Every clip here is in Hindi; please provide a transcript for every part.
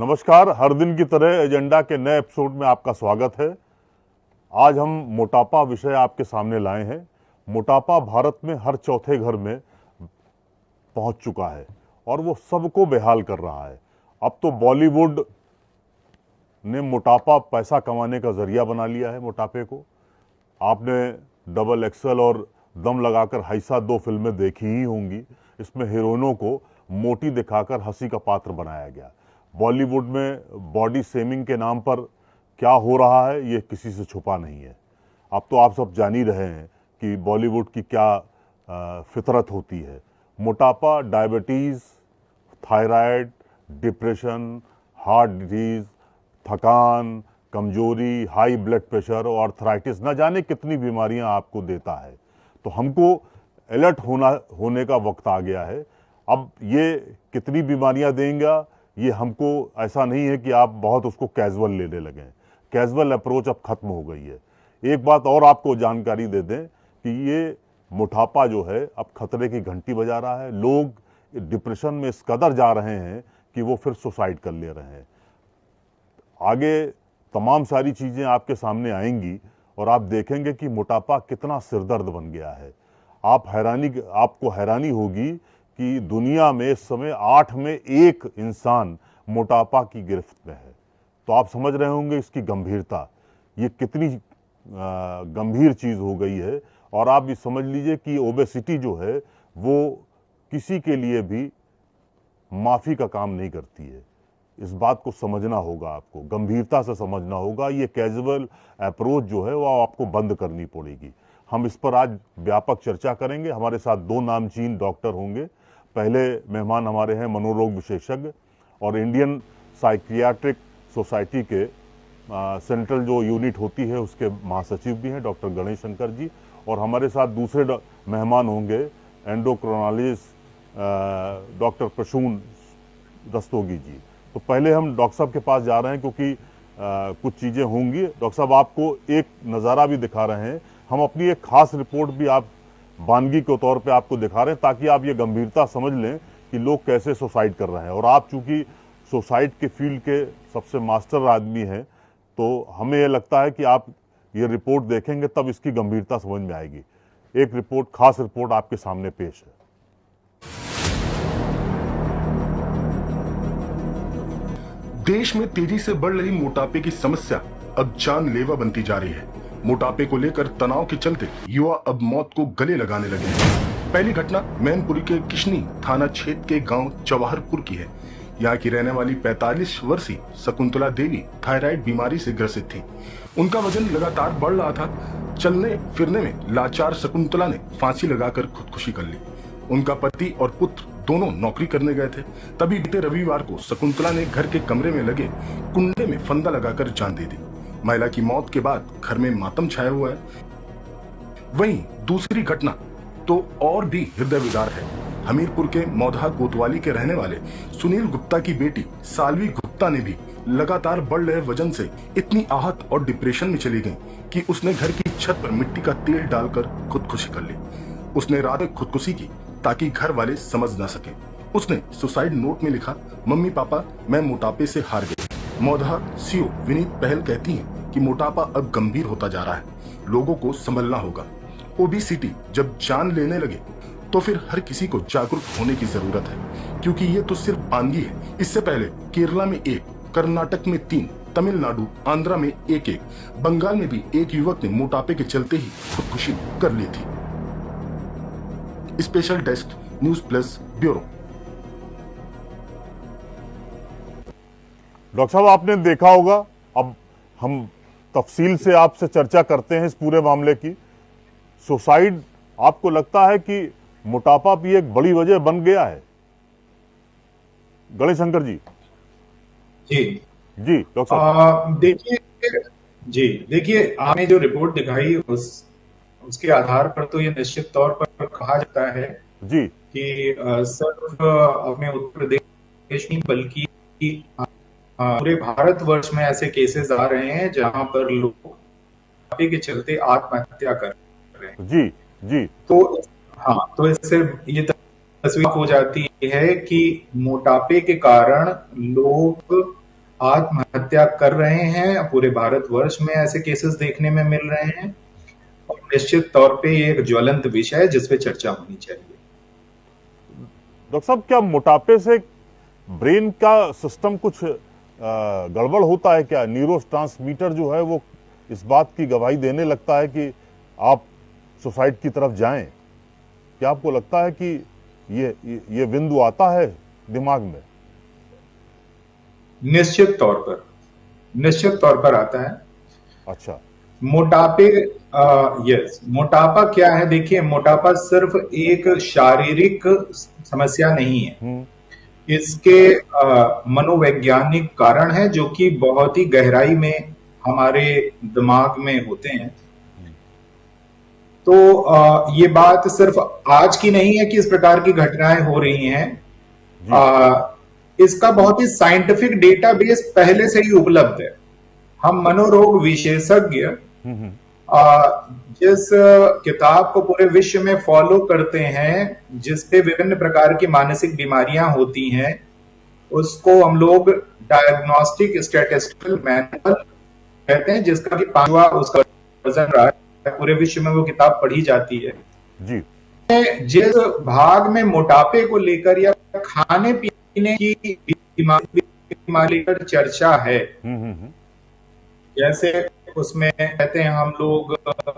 नमस्कार। हर दिन की तरह एजेंडा के नए एपिसोड में आपका स्वागत है। आज हम मोटापा विषय आपके सामने लाए हैं। मोटापा भारत में हर चौथे घर में पहुंच चुका है और वो सबको बेहाल कर रहा है। अब तो बॉलीवुड ने मोटापा पैसा कमाने का जरिया बना लिया है। मोटापे को आपने डबल एक्सल और दम लगाकर हाइसा 2 फिल्में देखी ही होंगी। इसमें हीरोइनों को मोटी दिखाकर हंसी का पात्र बनाया गया। बॉलीवुड में बॉडी शेमिंग के नाम पर क्या हो रहा है ये किसी से छुपा नहीं है। अब तो आप सब जान ही रहे हैं कि बॉलीवुड की क्या फितरत होती है। मोटापा diabetes, thyroid, depression, heart disease, थकान, कमजोरी, हाई ब्लड प्रेशर और आर्थराइटिस, न जाने कितनी बीमारियां आपको देता है। तो हमको अलर्ट होने का वक्त आ गया है। अब ये कितनी बीमारियां देंगे ये हमको ऐसा नहीं है कि आप बहुत उसको कैजुअल लेने लगें। कैजुअल अप्रोच अब खत्म हो गई है। एक बात और आपको जानकारी दे दें कि ये मोटापा जो है अब खतरे की घंटी बजा रहा है। लोग डिप्रेशन में इस कदर जा रहे हैं कि वो फिर सुसाइड कर ले रहे हैं। आगे तमाम सारी चीज़ें आपके सामने आएंगी और आप देखेंगे कि मोटापा कितना सिरदर्द बन गया है। आपको हैरानी होगी कि दुनिया में इस समय 8 में 1 इंसान मोटापा की गिरफ्त में है। तो आप समझ रहे होंगे इसकी गंभीरता, ये कितनी गंभीर चीज़ हो गई है। और आप ये समझ लीजिए कि ओबेसिटी जो है वो किसी के लिए भी माफ़ी का काम नहीं करती है। इस बात को समझना होगा, आपको गंभीरता से समझना होगा। ये कैजुअल अप्रोच जो है वो आपको बंद करनी पड़ेगी। हम इस पर आज व्यापक चर्चा करेंगे। हमारे साथ 2 नामचीन डॉक्टर होंगे। पहले मेहमान हमारे हैं मनोरोग विशेषज्ञ और इंडियन साइकियाट्रिक सोसाइटी के सेंट्रल जो यूनिट होती है उसके महासचिव भी हैं डॉक्टर गणेश शंकर जी। और हमारे साथ दूसरे मेहमान होंगे एंडोक्रोनोलॉजिस्ट डॉक्टर प्रसून रस्तोगी जी। तो पहले हम डॉक्टर साहब के पास जा रहे हैं क्योंकि कुछ चीज़ें होंगी। डॉक्टर साहब आपको एक नज़ारा भी दिखा रहे हैं। हम अपनी एक खास रिपोर्ट भी आप वानगी के तौर पे आपको दिखा रहे हैं ताकि आप ये गंभीरता समझ लें कि लोग कैसे सुसाइड कर रहे हैं। और आप चूंकि सुसाइड के फील्ड के सबसे मास्टर आदमी हैं तो हमें ये लगता है कि आप ये रिपोर्ट देखेंगे तब इसकी गंभीरता समझ में आएगी। एक रिपोर्ट, खास रिपोर्ट आपके सामने पेश है। देश में तेजी से बढ़ रही मोटापे की समस्या अब जानलेवा बनती जा रही है। मोटापे को लेकर तनाव के चलते युवा अब मौत को गले लगाने लगे हैं। पहली घटना मैनपुरी के किशनी थाना क्षेत्र के गांव जवाहरपुर की है। यहाँ की रहने वाली 45 वर्षीय शकुंतला देवी थायराइड बीमारी से ग्रसित थी। उनका वजन लगातार बढ़ रहा था। चलने फिरने में लाचार शकुंतला ने फांसी लगाकर खुदकुशी कर ली। उनका पति और पुत्र दोनों नौकरी करने गए थे। तभी बीते रविवार को शकुंतला ने घर के कमरे में लगे कुंडे में फंदा लगाकर जान दे दी। महिला की मौत के बाद घर में मातम छाया हुआ है। वहीं दूसरी घटना तो और भी हृदय विदार है। हमीरपुर के मौधा कोतवाली के रहने वाले सुनील गुप्ता की बेटी सालवी गुप्ता ने भी लगातार बढ़ रहे वजन से इतनी आहत और डिप्रेशन में चली गई कि उसने घर की छत पर मिट्टी का तेल डालकर खुदकुशी कर ली। उसने रात में खुदकुशी की ताकि घर वाले समझ न सके। उसने सुसाइड नोट में लिखा, मम्मी पापा मैं मोटापे से हार गई। मौधा सीओ विनीत पहल कहती हैं कि मोटापा अब गंभीर होता जा रहा है, लोगों को संभलना होगा। ओबेसिटी जब जान लेने लगे तो फिर हर किसी को जागरूक होने की जरूरत है, क्योंकि ये तो सिर्फ वानगी है। इससे पहले केरला में 1, कर्नाटक में 3, तमिलनाडु आंध्रा में 1, बंगाल में भी एक युवक ने मोटापे के चलते ही खुदकुशी कर ली थी। Special desk news plus bureau. Doctor साहब आपने देखा होगा, अब हम तफसील से आपसे चर्चा करते हैं इस पूरे मामले की। सुसाइड आपको लगता है कि मोटापा भी एक बड़ी वजह बन गया है? गणेश शंकर जी। जी जी डॉक्टर साहब। देखिए आपने जो रिपोर्ट दिखाई उसके आधार पर तो ये निश्चित तौर पर कहा जाता है जी कि सिर्फ अपने उत्तर प्रदेश नहीं बल्कि पूरे भारतवर्ष में ऐसे केसेस आ रहे हैं जहां पर लोग मोटापे के चलते आत्महत्या कर रहे हैं। जी जी। तो इससे ये तस्वीर हो जाती है कि मोटापे के कारण लोग आत्महत्या कर रहे हैं। पूरे भारतवर्ष में ऐसे केसेस देखने में मिल रहे हैं और निश्चित तौर पे ये एक ज्वलंत विषय है जिस पे चर्चा होनी चाहिए। डॉक्टर साहब, क्या मोटापे से ब्रेन का सिस्टम कुछ गड़बड़ होता है क्या? न्यूरोट्रांसमीटर जो है वो इस बात की गवाही देने लगता है कि आप सुसाइड की तरफ जाएं। क्या आपको लगता है कि ये बिंदु आता है दिमाग में? निश्चित तौर पर आता है। अच्छा। मोटापे यस, मोटापा क्या है? देखिए, मोटापा सिर्फ एक शारीरिक समस्या नहीं है। इसके मनोवैज्ञानिक कारण है जो कि बहुत ही गहराई में हमारे दिमाग में होते हैं। तो ये बात सिर्फ आज की नहीं है कि इस प्रकार की घटनाएं हो रही हैं। इसका बहुत ही साइंटिफिक डेटाबेस पहले से ही उपलब्ध है। हम मनोरोग विशेषज्ञ जिस किताब को पूरे विश्व में फॉलो करते हैं, जिसपे विभिन्न प्रकार की मानसिक बीमारियां होती हैं, उसको हम लोग डायग्नोस्टिक स्टैटिस्टिकल मैनुअल कहते हैं, जिसका कि 5वां उसका वर्जन रहा है। पूरे विश्व में वो किताब पढ़ी जाती है जी। जिस भाग में मोटापे को लेकर या खाने पीने की बीमारी लेकर चर्चा है, जैसे उसमें कहते हैं हम लोग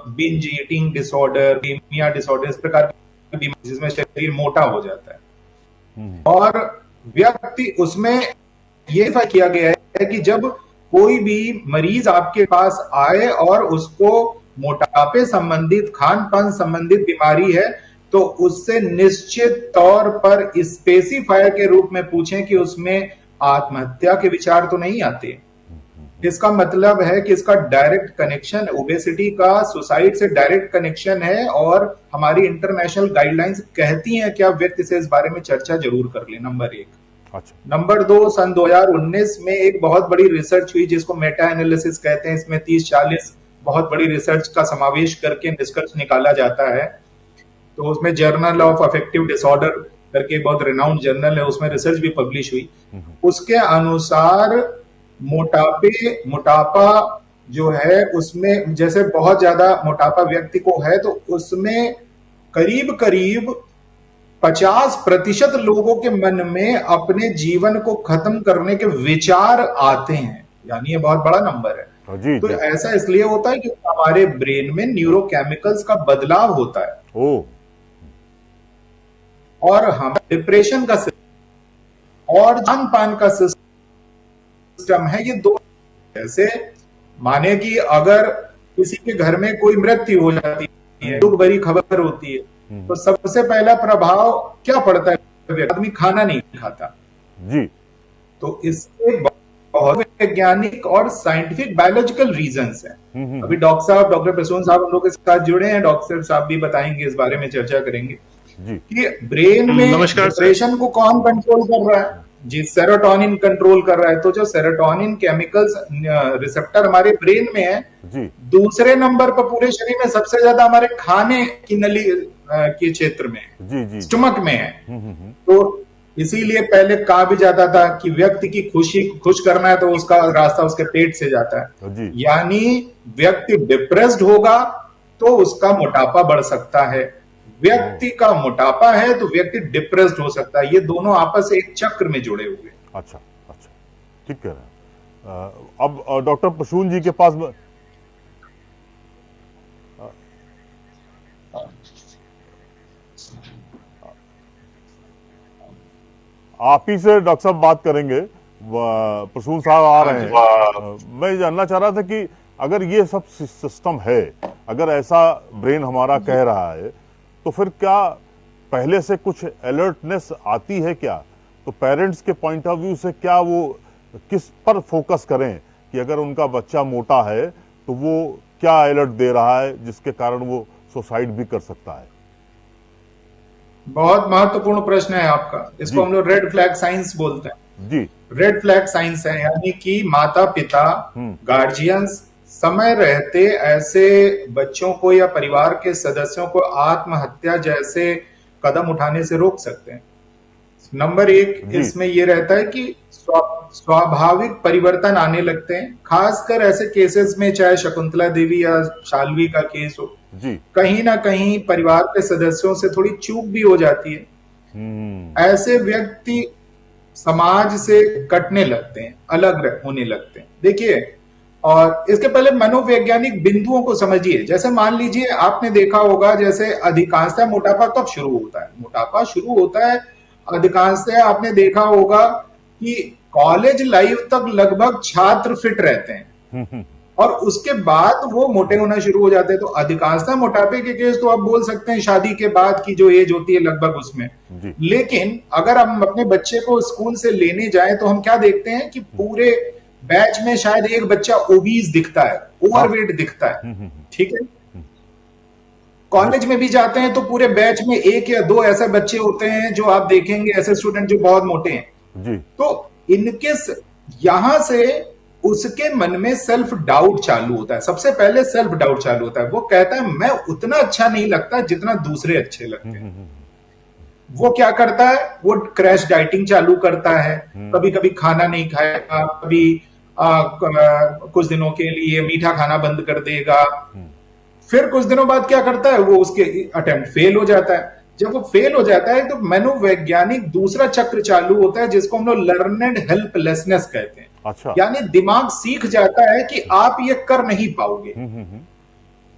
binge eating disorder, bulimia disorder, इस प्रकार की बीमारी जिसमें शरीर मोटा हो जाता है। और व्यक्ति उसमें ये किया गया है कि जब कोई भी मरीज आपके पास आए और उसको मोटापे संबंधित, खान पान संबंधित बीमारी है, तो उससे निश्चित तौर पर स्पेसिफायर के रूप में पूछें कि उसमें आत्महत्या के विचार तो नहीं आते। इसका मतलब है कि इसका डायरेक्ट कनेक्शन, ओबेसिटी का सुसाइड से डायरेक्ट कनेक्शन है और हमारी इंटरनेशनल गाइडलाइंस कहती हैं कि आप व्यक्ति से इस बारे में चर्चा जरूर कर लें, नंबर 1। अच्छा। नंबर 2, सन 2019 में एक बहुत बड़ी रिसर्च हुई जिसको मेटा एनालिसिस कहते हैं। इसमें 30-40 बहुत बड़ी रिसर्च का समावेश करके निष्कर्ष निकाला जाता है। तो उसमें जर्नल ऑफ अफेक्टिव डिसऑर्डर करके बहुत रिनाउंड जर्नल है, उसमें रिसर्च भी पब्लिश हुई। उसके अनुसार मोटापा जो है उसमें, जैसे बहुत ज्यादा मोटापा व्यक्ति को है तो उसमें करीब 50% लोगों के मन में अपने जीवन को खत्म करने के विचार आते हैं। यानी ये बहुत बड़ा नंबर है। तो ऐसा इसलिए होता है क्योंकि हमारे ब्रेन में न्यूरोकेमिकल्स का बदलाव होता है। और हम डिप्रेशन का और खान पान का सिस्टम है, ये दो। जैसे माने कि अगर किसी के घर में कोई मृत्यु हो जाती है, दुख भरी खबर होती है, तो सबसे पहला प्रभाव क्या पड़ता है? आदमी खाना नहीं खाता जी। तो इसके बहुत वैज्ञानिक और साइंटिफिक बायोलॉजिकल रीजंस हैं। अभी डॉक्टर प्रसून साहब हम लोग के साथ जुड़े हैं, डॉक्टर साहब भी बताएंगे, इस बारे में चर्चा करेंगे कि ब्रेन में डिप्रेशन को कौन कंट्रोल कर रहा है। जी, सेरोटोनिन कंट्रोल कर रहा है। तो जो सेरोटोनिन केमिकल्स रिसेप्टर हमारे ब्रेन में है जी। दूसरे नंबर पर पूरे शरीर में सबसे ज्यादा हमारे खाने की नली के क्षेत्र में जी, स्टमक में है। तो इसीलिए पहले कहा भी जाता था कि व्यक्ति की खुश करना है तो उसका रास्ता उसके पेट से जाता है। यानी व्यक्ति डिप्रेस्ड होगा तो उसका मोटापा बढ़ सकता है, व्यक्ति का मोटापा है तो व्यक्ति डिप्रेस्ड हो सकता है। ये दोनों आपस से एक चक्र में जुड़े हुए। अच्छा, ठीक कह रहे हैं। अब डॉक्टर प्रसून जी के पास आप ही से डॉक्टर साहब बात करेंगे। प्रसून साहब आ रहे हैं। मैं जानना चाह रहा था कि अगर ये सब सिस्टम है, अगर ऐसा ब्रेन हमारा कह रहा है, तो फिर क्या पहले से कुछ अलर्टनेस आती है क्या? तो पेरेंट्स के पॉइंट ऑफ व्यू से क्या वो किस पर फोकस करें कि अगर उनका बच्चा मोटा है तो वो क्या अलर्ट दे रहा है जिसके कारण वो सुसाइड भी कर सकता है? बहुत महत्वपूर्ण प्रश्न है आपका। इसको हम लोग रेड फ्लैग साइंस बोलते हैं जी। रेड फ्लैग साइंस है, यानी कि माता पिता, गार्जियंस समय रहते ऐसे बच्चों को या परिवार के सदस्यों को आत्महत्या जैसे कदम उठाने से रोक सकते हैं। नंबर एक जी। इसमें ये रहता है कि स्वाभाविक परिवर्तन आने लगते हैं, खासकर ऐसे केसेस में, चाहे शकुंतला देवी या शाल्वी का केस हो, जी। कहीं ना कहीं परिवार के सदस्यों से थोड़ी चूक भी हो जाती है। ऐसे व्यक्ति समाज से कटने लगते हैं, अलग होने लगते हैं। देखिए, और इसके पहले मनोवैज्ञानिक बिंदुओं को समझिए। जैसे मान लीजिए, आपने देखा होगा, जैसे अधिकांशतः मोटापा कब शुरू होता है? मोटापा शुरू होता है अधिकांशतः, आपने देखा होगा कि कॉलेज लाइफ तक लगभग छात्र फिट रहते हैं और उसके बाद वो मोटे होना शुरू हो जाते हैं। तो अधिकांशतः मोटापे के केस तो आप बोल सकते हैं शादी के बाद की जो एज होती है लगभग उसमें। लेकिन अगर हम अपने बच्चे को स्कूल से लेने जाएं तो हम क्या देखते हैं कि पूरे बैच में शायद एक बच्चा ओबीज दिखता है, ओवरवेट दिखता है, ठीक है। कॉलेज में भी जाते हैं तो पूरे बैच में एक या दो ऐसे बच्चे होते हैं जो आप देखेंगे, ऐसे स्टूडेंट जो बहुत मोटे हैं जी। तो इनके यहां से उसके मन में सेल्फ डाउट चालू होता है। सबसे पहले सेल्फ डाउट चालू होता है। वो कहता है मैं उतना अच्छा नहीं लगता जितना दूसरे अच्छे लगते हैं। वो क्या करता है? वो क्रैश डाइटिंग चालू करता है। कभी कभी खाना नहीं खाएगा, कभी कुछ दिनों के लिए मीठा खाना बंद कर देगा। फिर कुछ दिनों बाद क्या करता है? वो उसके अटेम्प्ट फेल हो जाता है। जब वो फेल हो जाता है तो मनोवैज्ञानिक दूसरा चक्र चालू होता है जिसको हम लोग लर्नेड हेल्पलेसनेस कहते हैं। अच्छा। यानी दिमाग सीख जाता है कि आप ये कर नहीं पाओगे।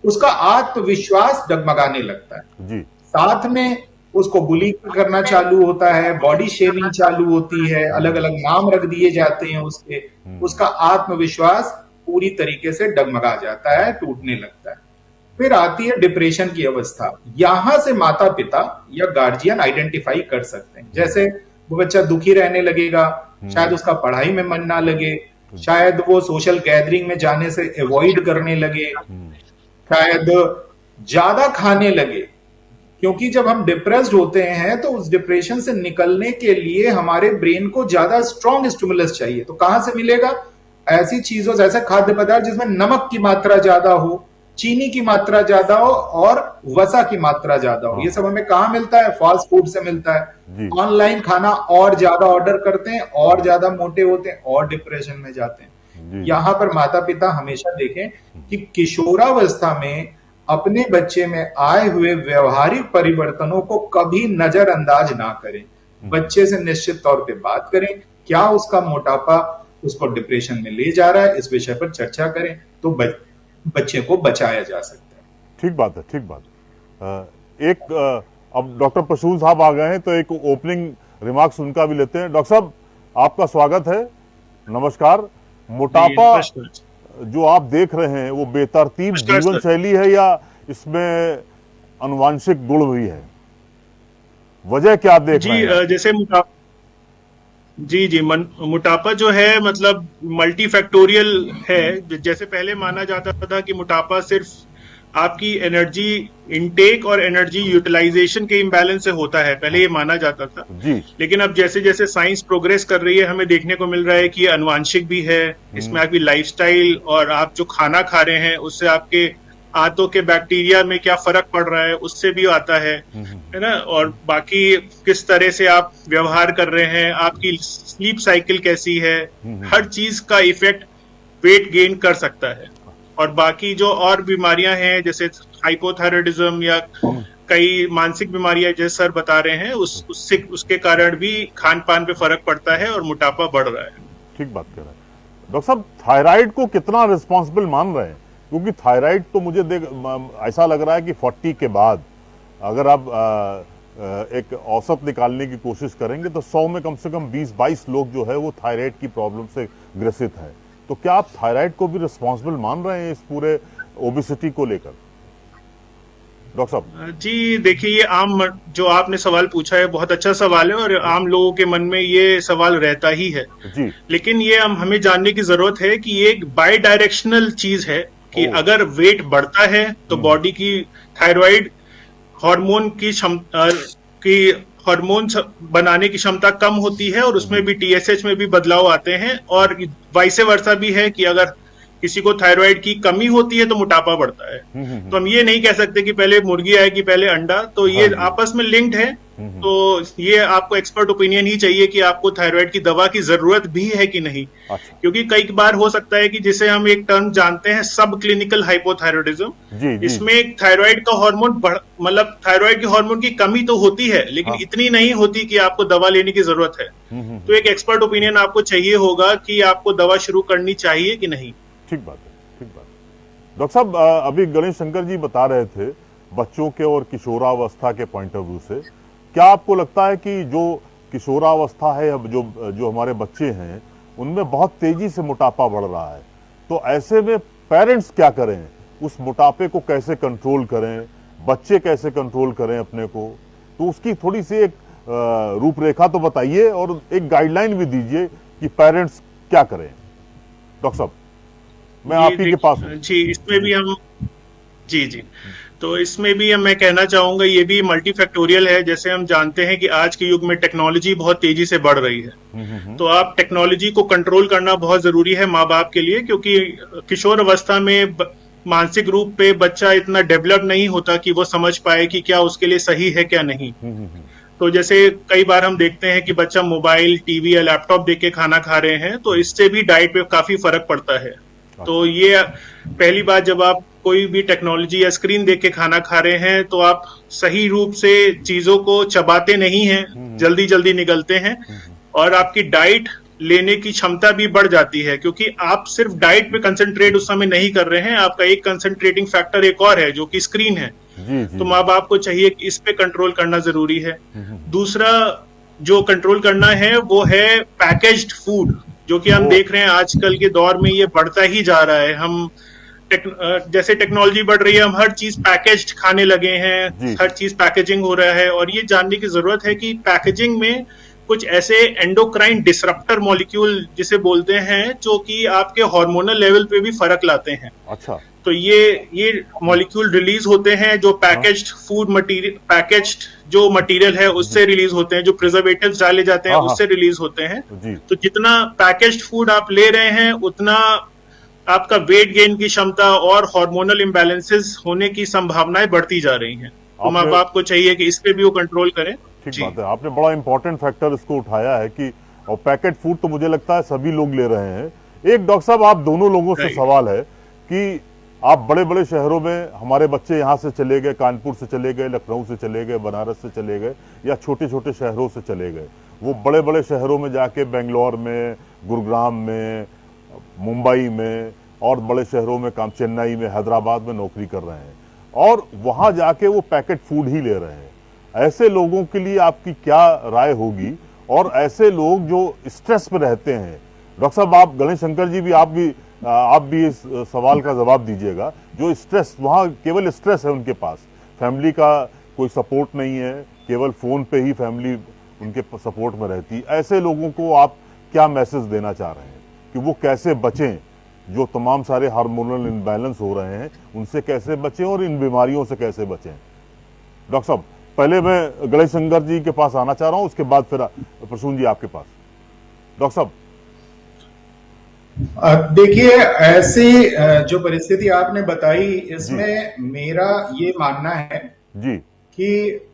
उसका आत्मविश्वास डगमगाने लगता है जी। साथ में उसको बुली करना चालू होता है, बॉडी शेमिंग चालू होती है, अलग अलग नाम रख दिए जाते हैं उसके। उसका आत्मविश्वास पूरी तरीके से डगमगा जाता है, टूटने लगता है। फिर आती है डिप्रेशन की अवस्था। यहां से माता पिता या गार्जियन आइडेंटिफाई कर सकते हैं। जैसे वो बच्चा दुखी रहने लगेगा, शायद उसका पढ़ाई में मन ना लगे, शायद वो सोशल गैदरिंग में जाने से अवॉइड करने लगे, शायद ज्यादा खाने लगे। क्योंकि जब हम डिप्रेस्ड होते हैं तो उस डिप्रेशन से निकलने के लिए हमारे ब्रेन को ज्यादा स्ट्रॉन्ग स्टिमुलस चाहिए। तो कहां से मिलेगा? ऐसी चीजों जैसे खाद्य पदार्थ जिसमें नमक की मात्रा ज्यादा हो, चीनी की मात्रा ज्यादा हो और वसा की मात्रा ज्यादा हो। ये सब हमें कहाँ मिलता है? फास्ट फूड से मिलता है। ऑनलाइन खाना और ज्यादा ऑर्डर करते हैं, और ज्यादा मोटे होते हैं और डिप्रेशन में जाते हैं। यहां पर माता पिता हमेशा देखें कि किशोरावस्था में अपने बच्चे में आए हुए व्यवहारिक परिवर्तनों को कभी नजरअंदाज ना करें। बच्चे से निश्चित तौर पे बात करें, क्या उसका मोटापा उसको डिप्रेशन में ले जा रहा है, इस विषय पर चर्चा करें तो बच्चे को बचाया जा सकता है। ठीक बात है, ठीक बात। अब डॉक्टर प्रसून साहब आ गए हैं तो एक ओपनिंग रिमार्क्स उनका भी लेते हैं। डॉक्टर साहब, आपका स्वागत है, नमस्कार। मोटापा जो आप देख रहे हैं वो बेतरतीब जीवन शैली है या इसमें अनुवांशिक गुण भी है? वजह क्या देख रहे हैं? जैसे मोटापा जो है मतलब मल्टीफैक्टोरियल है। जैसे पहले माना जाता था कि मोटापा सिर्फ आपकी एनर्जी इनटेक और एनर्जी यूटिलाइजेशन के इम्बैलेंस से होता है, पहले ये माना जाता था जी। लेकिन अब जैसे जैसे साइंस प्रोग्रेस कर रही है हमें देखने को मिल रहा है कि ये अनुवांशिक भी है। इसमें आपकी लाइफस्टाइल और आप जो खाना खा रहे हैं उससे आपके आंतों के बैक्टीरिया में क्या फर्क पड़ रहा है उससे भी आता है ना। और बाकी किस तरह से आप व्यवहार कर रहे हैं, आपकी स्लीप साइकिल कैसी है, हर चीज का इफेक्ट वेट गेन कर सकता है। और बाकी जो और बीमारियां हैं जैसे हाइपोथायराइडिज्म या कई मानसिक बीमारियां जैसे सर बता रहे हैं उसके कारण भी खान पान पे फर्क पड़ता है और मोटापा बढ़ रहा है। ठीक बात कर रहे हैं डॉक्टर साहब। थायराइड को कितना रिस्पॉन्सिबल मान रहे हैं? क्योंकि थायराइड तो मुझे ऐसा लग रहा है कि 40 के बाद अगर आप एक औसत निकालने की कोशिश करेंगे तो 100 में कम से कम 20-22 लोग जो है वो थायराइड की प्रॉब्लम से ग्रसित है। तो क्या आप थायराइड को भी रिस्पॉन्सिबल मान रहे हैं इस पूरे ओबेसिटी को लेकर? डॉक्टर साहब जी देखिए, ये आम जो आपने सवाल पूछा है बहुत अच्छा सवाल है और आम लोगों के मन में ये सवाल रहता ही है जी। लेकिन ये हमें जानने की जरूरत है कि ये एक बाई डायरेक्शनल चीज है कि अगर वेट बढ़ता है तो बॉडी की थायराइड हार्मोन की हार्मोन बनाने की क्षमता कम होती है और उसमें भी TSH में भी बदलाव आते हैं। और वाइस वर्सा भी है कि अगर किसी को थायराइड की कमी होती है तो मोटापा बढ़ता है। तो हम ये नहीं कह सकते कि पहले मुर्गी आएगी पहले अंडा, तो ये आपस में लिंक्ड है। तो ये आपको एक्सपर्ट ओपिनियन ही चाहिए कि आपको थायराइड की दवा की जरूरत भी है कि नहीं। अच्छा। क्योंकि कई बार हो सकता है कि जिसे हम एक टर्म जानते हैं सब क्लिनिकल हाइपोथायराइडिज्म, इसमें थायराइड का हार्मोन मतलब थायराइड के हार्मोन की कमी तो होती है लेकिन इतनी नहीं होती कि आपको दवा लेने की जरूरत है। तो एक एक्सपर्ट ओपिनियन आपको चाहिए होगा कि आपको दवा शुरू करनी चाहिए कि नहीं। ठीक बात है, ठीक बात है। डॉक्टर साहब, अभी गणेश शंकर जी बता रहे थे बच्चों के और किशोरावस्था के पॉइंट ऑफ व्यू से, क्या आपको लगता है कि जो किशोरावस्था है, अब जो हमारे बच्चे हैं उनमें बहुत तेजी से मोटापा बढ़ रहा है, तो ऐसे में पेरेंट्स क्या करें, उस मोटापे को कैसे कंट्रोल करें, बच्चे कैसे कंट्रोल करें अपने को, तो उसकी थोड़ी सी एक रूपरेखा तो बताइए और एक गाइडलाइन भी दीजिए कि पेरेंट्स क्या करें। डॉक्टर साहब, मैं आप ही के पास हूं। जी, इसमें भी हम जी तो इसमें भी मैं कहना चाहूंगा ये भी मल्टीफैक्टोरियल है। जैसे हम जानते हैं कि आज के युग में टेक्नोलॉजी बहुत तेजी से बढ़ रही है, तो आप टेक्नोलॉजी को कंट्रोल करना बहुत जरूरी है माँ बाप के लिए, क्योंकि किशोर अवस्था में मानसिक रूप पे बच्चा इतना डेवलप नहीं होता कि वो समझ पाए कि क्या उसके लिए सही है क्या नहीं। तो जैसे कई बार हम देखते हैं कि बच्चा मोबाइल, टीवी या लैपटॉप देख के खाना खा रहे हैं, तो इससे भी डाइट पे काफी फर्क पड़ता है। तो ये पहली बात, जब आप कोई भी टेक्नोलॉजी या स्क्रीन देख के खाना खा रहे हैं तो आप सही रूप से चीजों को चबाते नहीं हैं, जल्दी जल्दी निगलते हैं और आपकी डाइट लेने की क्षमता भी बढ़ जाती है, क्योंकि आप सिर्फ डाइट पे कंसंट्रेट उस समय नहीं कर रहे हैं, आपका एक कंसंट्रेटिंग फैक्टर एक और है जो कि स्क्रीन है। तो माँ बाप को चाहिए कि इस पे कंट्रोल करना जरूरी है। दूसरा जो कंट्रोल करना है वो है पैकेज्ड फूड, जो कि हम देख रहे हैं आजकल के दौर में ये बढ़ता ही जा रहा है। हम जैसे टेक्नोलॉजी बढ़ रही है, हम हर चीज पैकेज्ड खाने लगे हैं, हर चीज पैकेजिंग हो रहा है, और ये जानने की जरूरत है कि पैकेजिंग में कुछ ऐसे एंडोक्राइन डिसरप्टर मॉलिक्यूल जिसे बोलते हैं जो कि आपके हार्मोनल लेवल पे भी फर्क लाते हैं। अच्छा। तो ये मॉलिक्यूल रिलीज होते हैं जो पैकेज्ड फूड मटेरियल, पैकेज्ड जो मटेरियल है उससे रिलीज होते हैं, जो प्रिजर्वेटिव्स डाले जाते हैं उससे रिलीज होते हैं। तो जितना पैकेज्ड फूड आप ले रहे हैं उतना आपका वेट गेन की क्षमता और हार्मोनल इम्बैलेंसेस होने की संभावनाएं बढ़ती जा रही हैं। तो माँ बाप को चाहिए कि इस पे भी वो कंट्रोल करें। ठीक बात है, आपने बड़ा इंपॉर्टेंट फैक्टर इसको उठाया है कि और पैकेट फूड तो मुझे लगता है सभी लोग ले रहे हैं। एक डॉक्टर साहब, आप दोनों लोगों से सवाल है कि आप बड़े बड़े शहरों में, हमारे बच्चे यहाँ से चले गए, कानपुर से चले गए, लखनऊ से चले गए, बनारस से चले गए, या छोटे छोटे शहरों से चले गए, वो बड़े बड़े शहरों में जाके बेंगलोर में, गुरुग्राम में, मुंबई में और बड़े शहरों में काम, चेन्नई में, हैदराबाद में नौकरी कर रहे हैं और वहाँ जाके वो पैकेट फूड ही ले रहे हैं। ऐसे लोगों के लिए आपकी क्या राय होगी, और ऐसे लोग जो स्ट्रेस में रहते हैं, डॉक्टर साहब आप, गणेश शंकर जी भी, आप भी इस सवाल का जवाब दीजिएगा, जो स्ट्रेस, वहाँ केवल स्ट्रेस है उनके पास, फैमिली का कोई सपोर्ट नहीं है, केवल फोन पे ही फैमिली उनके सपोर्ट में रहती, ऐसे लोगों को आप क्या मैसेज देना चाह रहे हैं कि वो कैसे बचें, जो तमाम सारे हार्मोनल इम्बैलेंस हो रहे हैं उनसे कैसे बचें और इन बीमारियों से कैसे बचें? डॉक्टर साहब, पहले मैं गणेश शंकर जी के पास आना चाह रहा हूं, उसके बाद फिर प्रसून जी आपके पास। डॉक्टर साहब, देखिए, ऐसी जो परिस्थिति आपने बताई, इसमें मेरा ये मानना है जी कि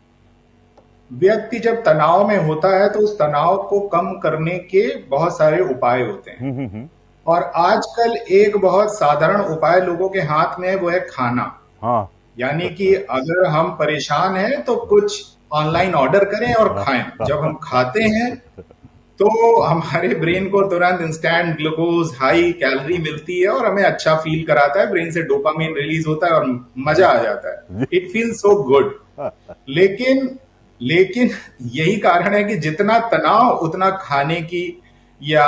व्यक्ति जब तनाव में होता है तो उस तनाव को कम करने के बहुत सारे उपाय होते हैं। और आजकल एक बहुत साधारण उपाय लोगों के हाथ में है, वो है खाना। हाँ, यानी कि अगर हम परेशान हैं तो कुछ ऑनलाइन ऑर्डर करें और खाएं। जब हम खाते हैं तो हमारे ब्रेन को तुरंत इंस्टेंट ग्लूकोज, हाई कैलोरी मिलती है और हमें अच्छा फील कराता है, ब्रेन से डोपामिन रिलीज होता है और मजा आ जाता है, इट फील सो गुड। लेकिन यही कारण है कि जितना तनाव उतना खाने की या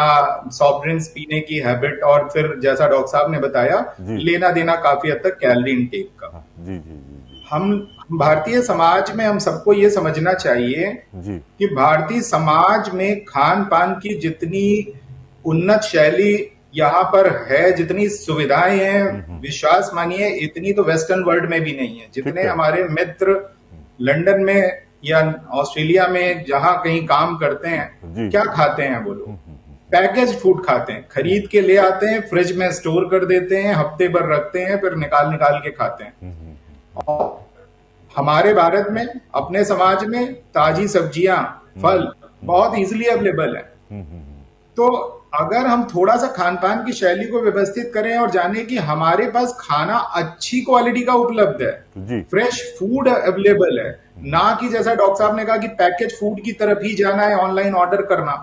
सॉफ्ट ड्रिंक्स पीने की हैबिट, और फिर जैसा डॉक्टर साहब ने बताया, लेना देना काफी हद तक कैलोरी इनटेक का। हम भारतीय समाज में हम सबको ये समझना चाहिए कि भारतीय समाज में खान पान की जितनी उन्नत शैली यहाँ पर है, जितनी सुविधाएं हैं, विश्वास मानिए इतनी तो वेस्टर्न वर्ल्ड में भी नहीं है। जितने हमारे मित्र लंदन में या ऑस्ट्रेलिया में जहां कहीं काम करते हैं, क्या खाते हैं वो लोग? पैकेज फूड खाते हैं, खरीद के ले आते हैं, फ्रिज में स्टोर कर देते हैं, हफ्ते भर रखते हैं, फिर निकाल निकाल के खाते हैं। और हमारे भारत में, अपने समाज में ताजी सब्जियां, फल बहुत इजीली अवेलेबल है। तो अगर हम थोड़ा सा खान पान की शैली को व्यवस्थित करें और जाने कि हमारे पास खाना अच्छी क्वालिटी का उपलब्ध है, जी फ्रेश फूड अवेलेबल है, ना कि जैसा डॉक्टर साहब ने कहा कि पैकेज फूड की तरफ ही जाना है, ऑनलाइन ऑर्डर करना।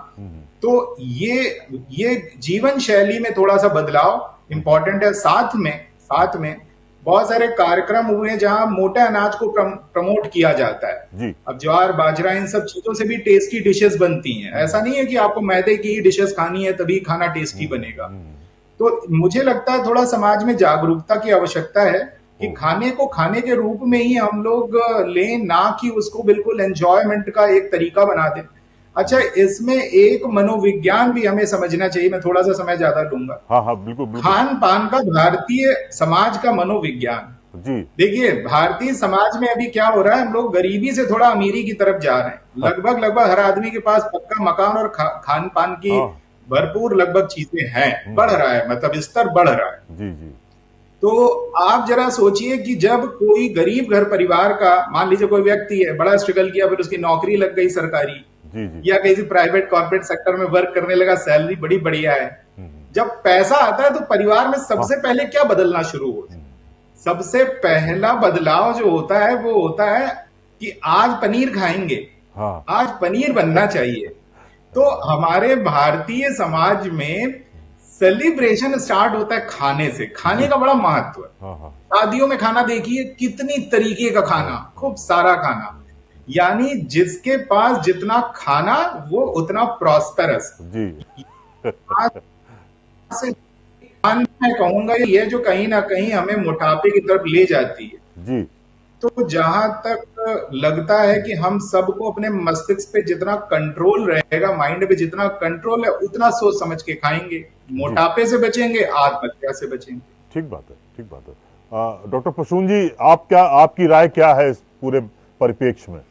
तो ये जीवन शैली में थोड़ा सा बदलाव इंपॉर्टेंट है। साथ में बहुत सारे कार्यक्रम हुए हैं जहां मोटे अनाज को प्रमोट किया जाता है। जी अब ज्वार बाजरा इन सब चीजों से भी टेस्टी डिशेस बनती हैं। ऐसा नहीं है कि आपको मैदे की डिशेस खानी है तभी खाना टेस्टी बनेगा। तो मुझे लगता है थोड़ा समाज में जागरूकता की आवश्यकता है कि खाने को खाने के रूप में ही हम लोग लें, ना कि उसको बिल्कुल एंजॉयमेंट का एक तरीका बना दें। अच्छा, इसमें एक मनोविज्ञान भी हमें समझना चाहिए। मैं थोड़ा सा समय ज्यादा लूंगा। हाँ हाँ बिल्कुल बिल्कुल। खान पान का भारतीय समाज का मनोविज्ञान। जी देखिए, भारतीय समाज में अभी क्या हो रहा है, हम लोग गरीबी से थोड़ा अमीरी की तरफ जा रहे हैं। लगभग हर आदमी के पास पक्का मकान और खान पान की हाँ। भरपूर लगभग चीजें हैं। बढ़ रहा है, मतलब स्तर बढ़ रहा है। जी जी तो आप जरा सोचिए कि जब कोई गरीब घर परिवार का, मान लीजिए कोई व्यक्ति है, बड़ा स्ट्रगल किया, फिर उसकी नौकरी लग गई सरकारी जी जी या किसी प्राइवेट कॉर्पोरेट सेक्टर में वर्क करने लगा, सैलरी बड़ी बढ़िया है। जब पैसा आता है तो परिवार में सबसे पहले क्या बदलना शुरू होता है? सबसे पहला बदलाव जो होता है वो होता है कि आज पनीर खाएंगे, हाँ आज पनीर बनना चाहिए। तो हमारे भारतीय समाज में सेलिब्रेशन स्टार्ट होता है खाने से। खाने का बड़ा महत्व है। हाँ हाँ शादियों में खाना देखिए, कितनी तरीके का खाना, खूब सारा खाना। यानी जिसके पास जितना खाना वो उतना प्रॉस्पेरस। जी मैं कहूंगा ये जो कहीं ना कहीं हमें मोटापे की तरफ ले जाती है। जी तो जहां तक लगता है कि हम सबको अपने मस्तिष्क पे जितना कंट्रोल रहेगा, माइंड पे जितना कंट्रोल है, उतना सोच समझ के खाएंगे, मोटापे से बचेंगे, आत्महत्या से बचेंगे। ठीक बात है, ठीक बात है। डॉक्टर प्रसून जी, आपकी राय क्या है इस पूरे परिप्रेक्ष्य में?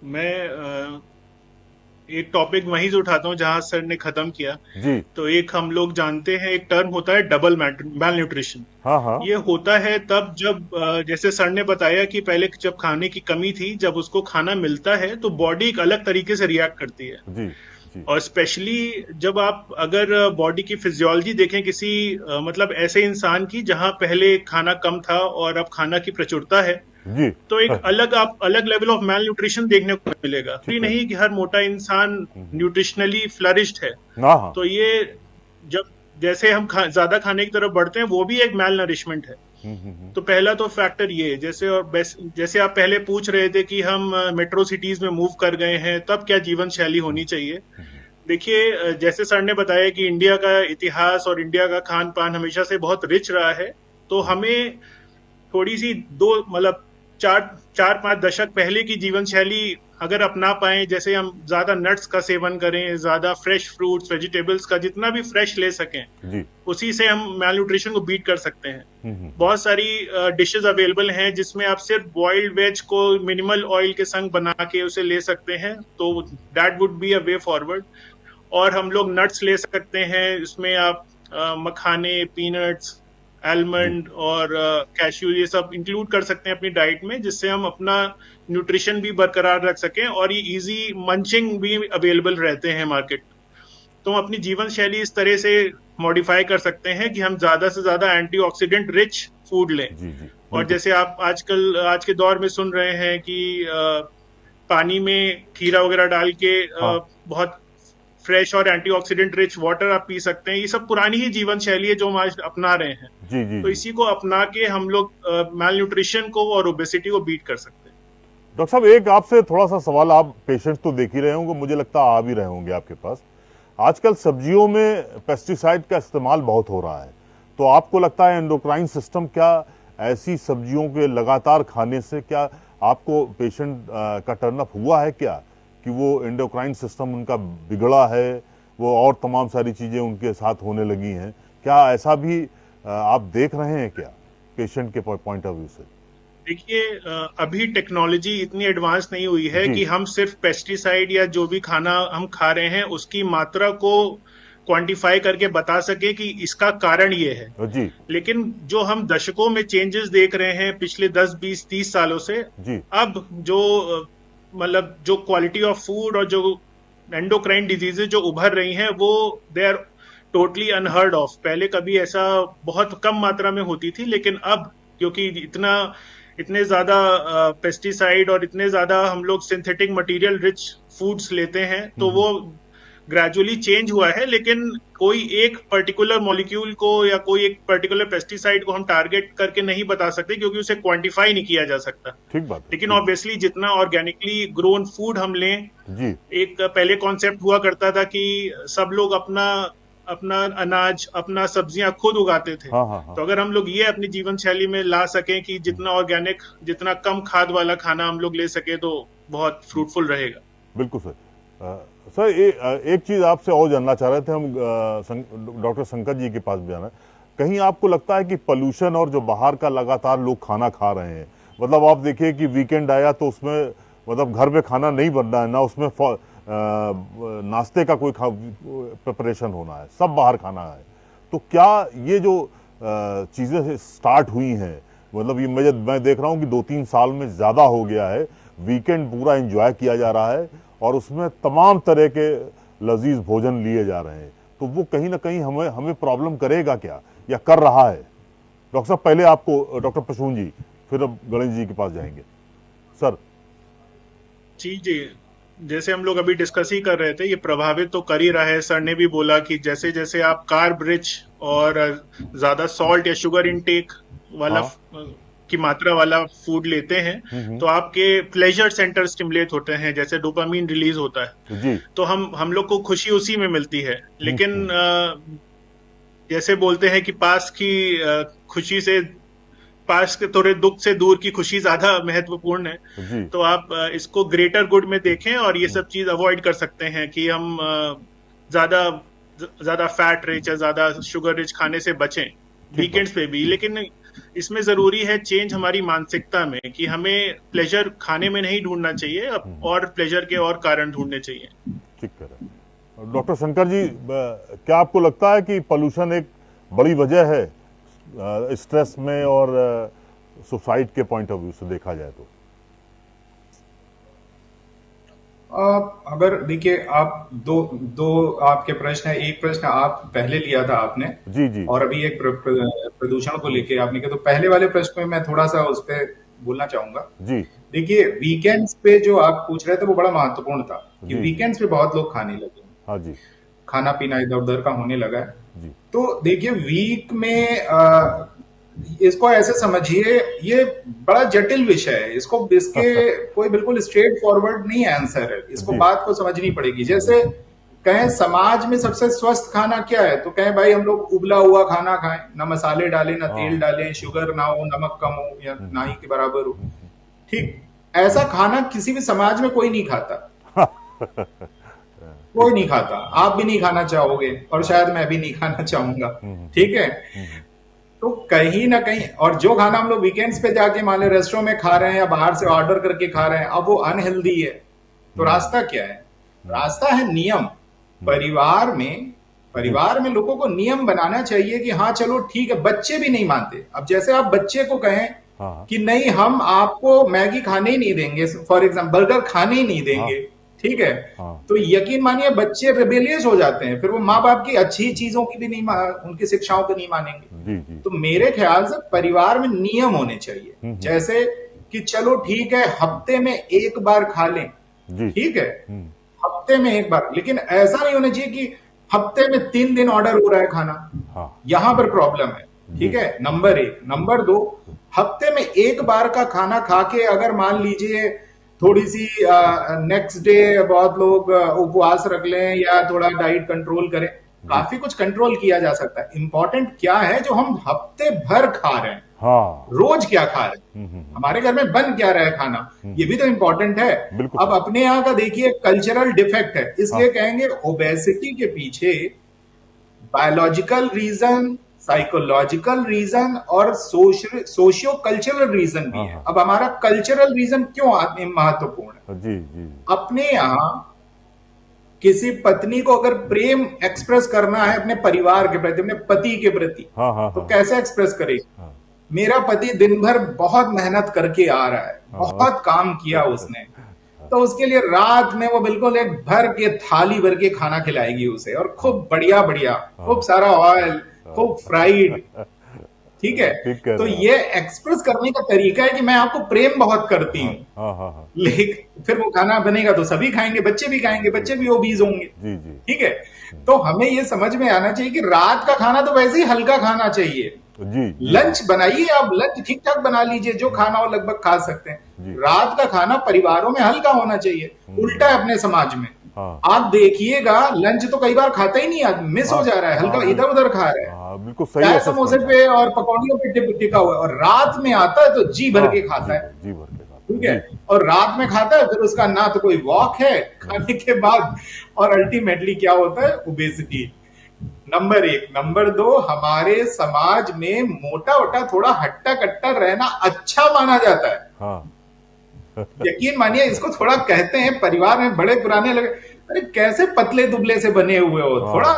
मैं एक टॉपिक वहीं से उठाता हूँ जहां सर ने खत्म किया। जी तो एक हम लोग जानते हैं, एक टर्म होता है डबल मैल न्यूट्रिशन। हाँ हाँ ये होता है तब जब जैसे सर ने बताया कि पहले जब खाने की कमी थी, जब उसको खाना मिलता है तो बॉडी एक अलग तरीके से रिएक्ट करती है। जी जी और स्पेशली जब आप अगर बॉडी की फिजियोलॉजी देखें किसी मतलब ऐसे इंसान की जहां पहले खाना कम था और अब खाना की प्रचुरता है, जी तो एक अलग लेवल ऑफ मैल न्यूट्रिशन देखने को मिलेगा। ठीक है। नहीं कि हर मोटा इंसान न्यूट्रिशनली फ्लरिश्ड है। हाँ हाँ तो ये जब जैसे हम ज्यादा खाने की तरफ बढ़ते हैं, वो भी एक मैल नरिशमेंट है। तो पहला तो फैक्टर ये है। जैसे आप पहले पूछ रहे थे कि हम मेट्रो सिटीज में मूव कर गए हैं, तब क्या जीवन शैली होनी चाहिए। देखिए, जैसे सर ने बताया कि इंडिया का इतिहास और इंडिया का खान पान हमेशा से बहुत रिच रहा है। तो हमें थोड़ी सी मतलब 4-5 दशक पहले की जीवन शैली अगर अपना पाए, जैसे हम ज्यादा नट्स का सेवन करें, ज्यादा फ्रेश फ्रूट्स वेजिटेबल्स का जितना भी फ्रेश ले सकें, जी उसी से हम मैल न्यूट्रिशन को बीट कर सकते हैं। बहुत सारी डिशेस अवेलेबल हैं जिसमें आप सिर्फ बॉइल्ड वेज को मिनिमल ऑयल के संग बना के उसे ले सकते हैं। तो that would be a way forward. और हम लोग नट्स ले सकते हैं, इसमें आप मखाने, पीनट्स, आलमंड और कैश्यू ये सब इंक्लूड कर सकते हैं अपनी डाइट में, जिससे हम अपना न्यूट्रिशन भी बरकरार रख सकें और ये इजी मंचिंग भी अवेलेबल रहते हैं मार्केट। तो हम अपनी जीवन शैली इस तरह से मॉडिफाई कर सकते हैं कि हम ज्यादा से ज्यादा एंटीऑक्सीडेंट रिच फूड लें। जी जी और जैसे आप आज के दौर में सुन रहे हैं कि पानी में खीरा वगैरह डाल के बहुत फ्रेश और एंटीऑक्सीडेंट रिच वाटर आप पी सकते हैं। ये सब पुरानी ही जीवन शैली है जो हम आज अपना रहे हैं। जी जी तो इसी को अपना के हम लोग मैल न्यूट्रिशन को और ओबेसिटी को बीट कर सकते हैं। डॉक्टर साहब, एक आपसे थोड़ा सा सवाल। आप पेशेंट्स तो देख ही रहे होंगे, मुझे लगता है आ भी रहे होंगे आपके पास। आजकल सब्जियों में पेस्टिसाइड का इस्तेमाल बहुत हो रहा है, तो आपको लगता है एंडोक्राइन सिस्टम क्या ऐसी सब्जियों के लगातार खाने से, क्या आपको पेशेंट का टर्नअप हुआ है क्या कि वो एंडोक्राइन सिस्टम उनका बिगड़ा है, वो और तमाम सारी चीज़ें उनके साथ होने लगी हैं? क्या ऐसा भी आप देख रहे हैं क्या पेशेंट के पॉइंट ऑफ व्यू से? देखिए, अभी टेक्नोलॉजी इतनी एडवांस नहीं हुई है जी। कि हम सिर्फ पेस्टिसाइड या जो भी खाना हम खा रहे हैं उसकी मात्रा को क्वांटिफाई करके बता सके कि इसका कारण ये है। जी लेकिन जो हम दशकों में चेंजेस देख रहे हैं पिछले 10, 20, 30 सालों से, जी अब जो मतलब जो क्वालिटी ऑफ फूड और जो एंडोक्राइन डिजीजेज जो उभर रही हैं वो they are totally unheard of. पहले कभी ऐसा बहुत कम मात्रा में होती थी, लेकिन अब क्योंकि इतने ज्यादा पेस्टिसाइड और इतने ज्यादा हम लोग सिंथेटिक मटेरियल रिच फूड्स लेते हैं, तो वो ग्रेजुअली चेंज हुआ है। लेकिन कोई एक पर्टिकुलर मॉलिक्यूल को या कोई एक पर्टिकुलर पेस्टिसाइड को हम टारगेट करके नहीं बता सकते, क्योंकि उसे क्वांटिफाई नहीं किया जा सकता। ठीक बात है। लेकिन ऑब्वियसली जितना ऑर्गेनिकली ग्रोन फूड हम लें, जी एक पहले कॉन्सेप्ट हुआ करता था कि सब लोग अपना अपना अनाज, अपना सब्जियां खुद उगाते थे। हाँ हाँ हाँ तो अगर हम लोग ये अपनी जीवन शैली में ला सकें कि जितना ऑर्गेनिक, जितना कम खाद वाला खाना हम लोग ले सके, तो बहुत फ्रूटफुल रहेगा। बिल्कुल सर। सर एक चीज आपसे और जानना चाह रहे थे हम, डॉक्टर शंकर जी के पास भी आना है। कहीं आपको लगता है कि पोल्यूशन और जो बाहर का लगातार लोग खाना खा रहे हैं, मतलब आप देखिए कि वीकेंड आया तो उसमें मतलब घर में खाना नहीं बनना है, ना उसमें नाश्ते का कोई प्रिपरेशन होना है, सब बाहर खाना है। तो क्या ये जो चीज़ें स्टार्ट हुई हैं, मतलब ये मैं देख रहा हूँ कि 2-3 साल में ज़्यादा हो गया है, वीकेंड पूरा एंजॉय किया जा रहा है और उसमें तमाम तरह के लजीज भोजन लिए जा रहे हैं, तो वो कहीं ना कहीं हमें प्रॉब्लम करेगा क्या, या कर रहा है? डॉक्टर साहब, पहले आपको, डॉक्टर प्रसून जी, फिर अब गणेश जी के पास जाएंगे। सर। जी, जैसे हम लोग अभी डिस्कस ही कर रहे थे, ये प्रभावित तो कर ही रहा है। सर ने भी बोला कि जैसे जैसे आप कार्ब रिच और ज्यादा सॉल्ट या शुगर इनटेक वाला की मात्रा वाला फूड लेते हैं, तो आपके प्लेजर सेंटर स्टिमुलेट होते हैं, जैसे डोपामीन रिलीज होता है। जी। तो हम लोग को खुशी उसी में मिलती है। लेकिन जैसे बोलते हैं कि पास की खुशी से, पास के थोड़े दुख से दूर की खुशी ज्यादा महत्वपूर्ण है। तो आप इसको ग्रेटर गुड में देखें और ये सब चीज अवॉइड कर सकते हैं कि हम ज्यादा फैट रिच या ज्यादा शुगर रिच खाने से बचें वीकेंड्स पे भी। लेकिन इसमें जरूरी है चेंज हमारी मानसिकता में, कि हमें प्लेजर खाने में नहीं ढूंढना चाहिए, और प्लेजर के और कारण ढूंढने चाहिए। ठीक है। डॉक्टर शंकर जी, क्या आपको लगता है कि पोल्यूशन एक बड़ी वजह है स्ट्रेस में और सुसाइड के पॉइंट ऑफ व्यू से देखा जाए तो? अगर देखिए, आप दो आपके प्रश्न है। एक प्रश्न आप पहले लिया था आपने, जी। और अभी एक प्रदूषण को लेके आपने किया। तो पहले वाले प्रश्न में मैं थोड़ा सा उस पर बोलना चाहूंगा। जी। देखिए, वीकेंड्स पे जो आप पूछ रहे थे वो बड़ा महत्वपूर्ण था, कि वीकेंड्स पे बहुत लोग खाने लगे। हाँ जी। खाना पीना इधर उधर का होने लगा है जी। तो देखिए, वीक में इसको ऐसे समझिए, ये बड़ा जटिल विषय है। इसके कोई बिल्कुल स्ट्रेट फॉरवर्ड नहीं आंसर है। इसको बात को समझनी पड़ेगी। जैसे कहें समाज में सबसे स्वस्थ खाना क्या है, तो कहें भाई हम लोग उबला हुआ खाना खाएं, ना मसाले डालें, ना तेल डालें, शुगर ना हो, नमक कम हो या ना ही के बराबर हो। ठीक, ऐसा खाना किसी भी समाज में कोई नहीं खाता। कोई नहीं खाता, आप भी नहीं खाना चाहोगे, और शायद मैं भी नहीं खाना चाहूंगा। ठीक है। तो कहीं ना कहीं, और जो खाना हम लोग वीकेंड्स पे जाके मान ले रेस्टोरेंट में खा रहे हैं या बाहर से ऑर्डर करके खा रहे हैं, अब वो अनहेल्दी है। तो रास्ता क्या है? रास्ता है नियम। परिवार में लोगों को नियम बनाना चाहिए कि हाँ चलो ठीक है। बच्चे भी नहीं मानते। अब जैसे आप बच्चे को कहें कि नहीं, हम आपको मैगी खाने ही नहीं देंगे, फॉर एग्जाम्पल बर्गर खाने ही नहीं देंगे, ठीक है, तो यकीन मानिए बच्चे रेबेलियस हो जाते हैं। फिर वो माँ बाप की अच्छी चीजों की भी नहीं, उनकी शिक्षाओं को नहीं मानेंगे। जी। तो मेरे ख्याल से परिवार में नियम होने चाहिए, जैसे कि चलो ठीक है, हफ्ते में एक बार खा लें, ठीक है, हफ्ते में एक बार। लेकिन ऐसा नहीं होना चाहिए कि हफ्ते में 3 दिन ऑर्डर हो रहा है खाना। यहां पर प्रॉब्लम है। ठीक है, नंबर 1। नंबर 2, हफ्ते में एक बार का खाना खा के अगर मान लीजिए थोड़ी सी नेक्स्ट डे बहुत लोग उपवास रख लें या थोड़ा डाइट कंट्रोल करें, काफी कुछ कंट्रोल किया जा सकता है। इंपॉर्टेंट क्या है जो हम हफ्ते भर खा रहे हैं, रोज क्या खा रहे हैं, हमारे घर में बन क्या रहा है खाना, ये भी तो इंपॉर्टेंट है। अब अपने यहाँ का देखिए कल्चरल डिफेक्ट है, इसलिए कहेंगे ओबेसिटी के पीछे बायोलॉजिकल रीजन, साइकोलॉजिकल रीजन और सोशियो कल्चरल रीजन भी है। हाँ। अब हमारा कल्चरल रीजन क्यों महत्वपूर्ण है? जी जी अपने यहाँ किसी पत्नी को अगर प्रेम एक्सप्रेस करना है अपने परिवार के प्रति, अपने पति के प्रति, हाँ हाँ तो हाँ कैसे एक्सप्रेस करेगी? हाँ मेरा पति दिन भर बहुत मेहनत करके आ रहा है, हाँ। बहुत काम किया उसने, तो उसके लिए रात में वो बिल्कुल एक भर के थाली भर के खाना खिलाएगी उसे, और खूब बढ़िया बढ़िया, खूब सारा ऑयल, खूब फ्राइड। ठीक है, ठीक कह तो रहे हैं ये एक्सप्रेस करने का तरीका है कि मैं आपको प्रेम बहुत करती हूँ। हाँ हाँ हाँ लेकिन फिर वो खाना बनेगा तो सभी खाएंगे, बच्चे भी खाएंगे, बच्चे भी ओबीज होंगे। जी जी ठीक है, तो हमें ये समझ में आना चाहिए कि रात का खाना तो वैसे ही हल्का खाना चाहिए। जी जी लंच बनाइए, आप लंच ठीक ठाक बना लीजिए, जो खाना हो लगभग खा सकते जी। हैं। रात का खाना परिवारों में हल्का होना चाहिए। उल्टा है अपने समाज में, हाँ आप देखिएगा लंच तो कई बार खाता ही नहीं आदमी, मिस हो जा रहा है, हल्का इधर उधर खा रहा है, हाँ बिल्कुल सही चाय assessment समोसे है। पे और पकौड़ियों पे टिका हुआ है, और रात में आता है तो जी भर के खाता है। जी भर के खाता ठीक है, जी और रात में खाता है, फिर उसका ना तो कोई वॉक है खाने के बाद, और अल्टीमेटली क्या होता है? ओबेसिटी। नंबर 1। नंबर 2, हमारे समाज में मोटा वोटा थोड़ा हट्टा कट्टा रहना अच्छा माना जाता है। हाँ यकीन मानिए, इसको थोड़ा कहते हैं परिवार में बड़े पुराने लगे, अरे कैसे पतले दुबले से बने हुए हो, थोड़ा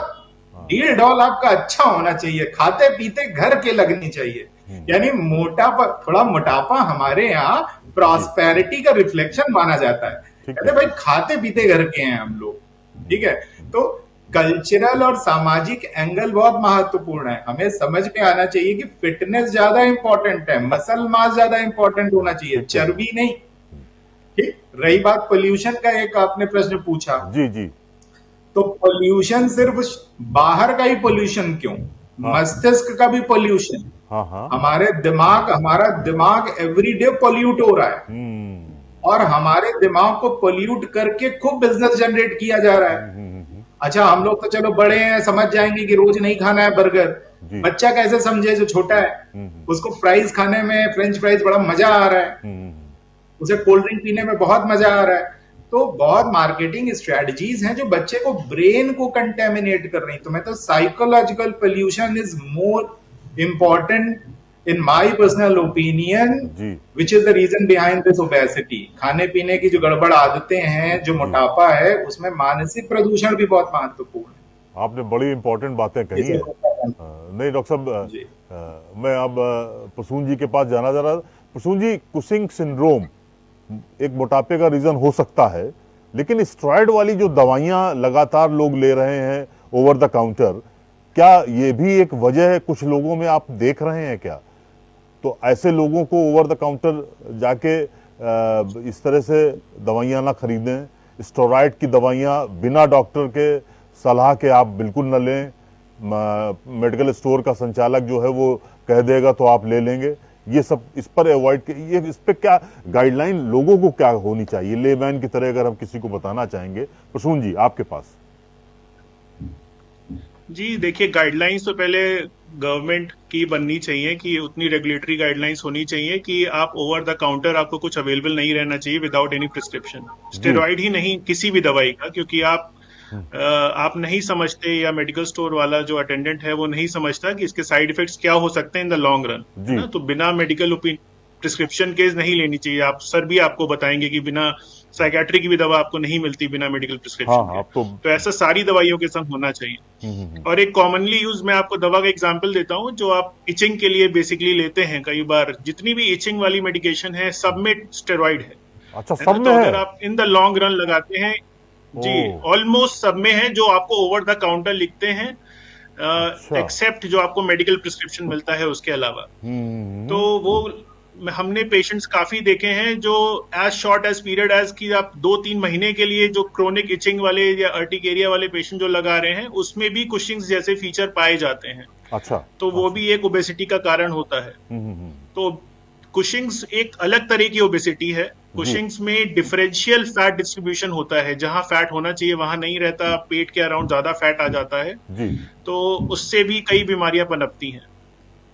डील डॉल आपका अच्छा होना चाहिए, खाते पीते घर के लगनी चाहिए। यानी मोटापा, थोड़ा मोटापा हमारे यहाँ प्रॉस्पेरिटी का रिफ्लेक्शन माना जाता है। ठीक कहते भाई खाते पीते घर के हैं हम लोग। ठीक है, तो कल्चरल और सामाजिक एंगल बहुत महत्वपूर्ण है। हमें समझ में आना चाहिए कि फिटनेस ज्यादा इंपॉर्टेंट है, मसल मास ज्यादा इंपॉर्टेंट होना चाहिए, चर्बी नहीं। ठीक, रही बात पोल्यूशन का, एक आपने प्रश्न पूछा, जी जी तो पोल्यूशन सिर्फ बाहर का ही पोल्यूशन क्यों, मस्तिष्क का भी पोल्यूशन। हाँ हाँ हमारा दिमाग एवरीडे पोल्यूट हो रहा है, और हमारे दिमाग को पोल्यूट करके खूब बिजनेस जनरेट किया जा रहा है। अच्छा, हम लोग तो चलो बड़े हैं, समझ जाएंगे कि रोज नहीं खाना है बर्गर। बच्चा कैसे समझे जो छोटा है? उसको फ्राइज खाने में, फ्रेंच फ्राइज बड़ा मजा आ रहा है, उसे कोल्ड ड्रिंक पीने में बहुत मजा आ रहा है। तो बहुत मार्केटिंग स्ट्रेटजीज हैं जो बच्चे को, ब्रेन को कंटेमिनेट कर रही। तो मैं तो psychological pollution is more important in my personal opinion, which is the reason behind this obesity. खाने पीने की जो गड़बड़ आदतें हैं, जो मोटापा है, उसमें मानसिक प्रदूषण भी बहुत महत्वपूर्ण है। आपने बड़ी इंपॉर्टेंट बातें कही है। नहीं डॉक्टर साहब, मैं अब प्रसून जी के पास जाना चाह रहा। प्रसून जी, कुशिंग सिंड्रोम एक मोटापे का रीजन हो सकता है, लेकिन स्टेरॉइड वाली जो दवाइयां लगातार लोग ले रहे हैं ओवर द काउंटर, क्या ये भी एक वजह है? कुछ लोगों में आप देख रहे हैं क्या? तो ऐसे लोगों को ओवर द काउंटर जाके इस तरह से दवाइयां ना खरीदें, स्टेरॉइड की दवाइयां बिना डॉक्टर के सलाह के आप बिल्कुल न लें। मेडिकल स्टोर का संचालक जो है वो कह देगा तो आप ले लेंगे, ये सब इस पर अवॉइड, ये इस पे क्या गाइडलाइन लोगों को क्या होनी चाहिए लेमैन की तरह, अगर हम किसी को बताना चाहेंगे? प्रसून जी, आपके पास। जी देखिए, गाइडलाइंस तो पहले गवर्नमेंट की बननी चाहिए कि उतनी रेगुलेटरी गाइडलाइंस होनी चाहिए कि आप ओवर द काउंटर, आपको कुछ अवेलेबल नहीं रहना चाहिए विदाउट एनी प्रिस्क्रिप्शन। स्टेरॉइड ही नहीं, किसी भी दवाई का, क्योंकि आप नहीं समझते, या मेडिकल स्टोर वाला जो अटेंडेंट है वो नहीं समझता कि इसके साइड इफेक्ट्स क्या हो सकते हैं इन द लॉन्ग रन, है ना। तो बिना मेडिकल प्रिस्क्रिप्शन के नहीं लेनी चाहिए। आप सर भी आपको बताएंगे कि बिना साइकेट्री की भी दवा आपको नहीं मिलती बिना मेडिकल प्रिस्क्रिप्शन के। तो ऐसा सारी दवाइयों के संग होना चाहिए। और एक कॉमनली यूज, मैं आपको दवा का एग्जांपल देता हूँ जो आप इचिंग के लिए बेसिकली लेते हैं। कई बार जितनी भी इचिंग वाली मेडिकेशन है, सब में स्टेरॉइड है। अच्छा, सब में तो है? अगर आप इन द लॉन्ग रन लगाते हैं, जी ऑलमोस्ट सब में है, जो आपको ओवर द काउंटर लिखते हैं, एक्सेप्ट जो आपको मेडिकल प्रिस्क्रिप्शन मिलता है उसके अलावा। तो वो हमने पेशेंट्स काफी देखे हैं जो as short as period as कि आप 2-3 महीने के लिए जो क्रोनिक इचिंग वाले या अर्टिकेरिया वाले पेशेंट जो लगा रहे हैं, उसमें भी कुशिंग्स जैसे फीचर पाए जाते हैं। अच्छा, तो वो भी एक ओबेसिटी का कारण होता है। तो कुशिंग्स एक अलग तरह की ओबेसिटी है। कुशिंग्स में डिफरेंशियल फैट डिस्ट्रीब्यूशन होता है, जहां फैट होना चाहिए वहां नहीं रहता, पेट के अराउंड ज्यादा फैट आ जाता है जी। तो उससे भी कई बीमारियां पनपती हैं।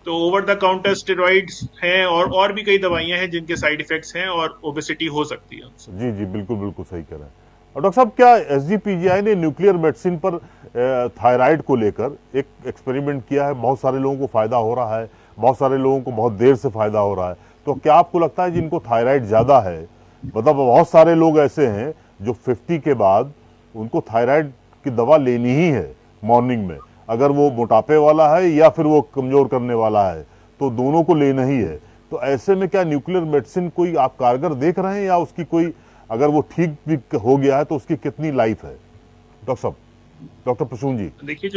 तो ओवर द काउंटर स्टेरॉइड्स हैं और भी कई दवाइयां हैं जिनके साइड इफेक्ट्स हैं और ओबेसिटी हो सकती है। जी जी, बिल्कुल बिल्कुल सही कह रहे हैं। और डॉक्टर साहब, क्या एसजीपीजीआई ने न्यूक्लियर मेडिसिन पर थायराइड को लेकर एक एक्सपेरिमेंट किया है, बहुत सारे लोगों को फायदा हो रहा है, बहुत सारे लोगों को बहुत देर से फायदा हो रहा है। तो क्या आपको लगता है जिनको थायराइड ज्यादा है, मतलब बहुत सारे लोग ऐसे हैं जो 50 के बाद उनको थायराइड की दवा लेनी ही है मॉर्निंग में, अगर वो मोटापे वाला है या फिर वो कमजोर करने वाला है, तो दोनों को लेना ही है। तो ऐसे में क्या न्यूक्लियर मेडिसिन कोई आप कारगर देख रहे हैं, या उसकी कोई, अगर वो ठीक भी हो गया है तो उसकी कितनी लाइफ है? डॉक्टर साहब, डॉक्टर प्रसून जी। देखिए,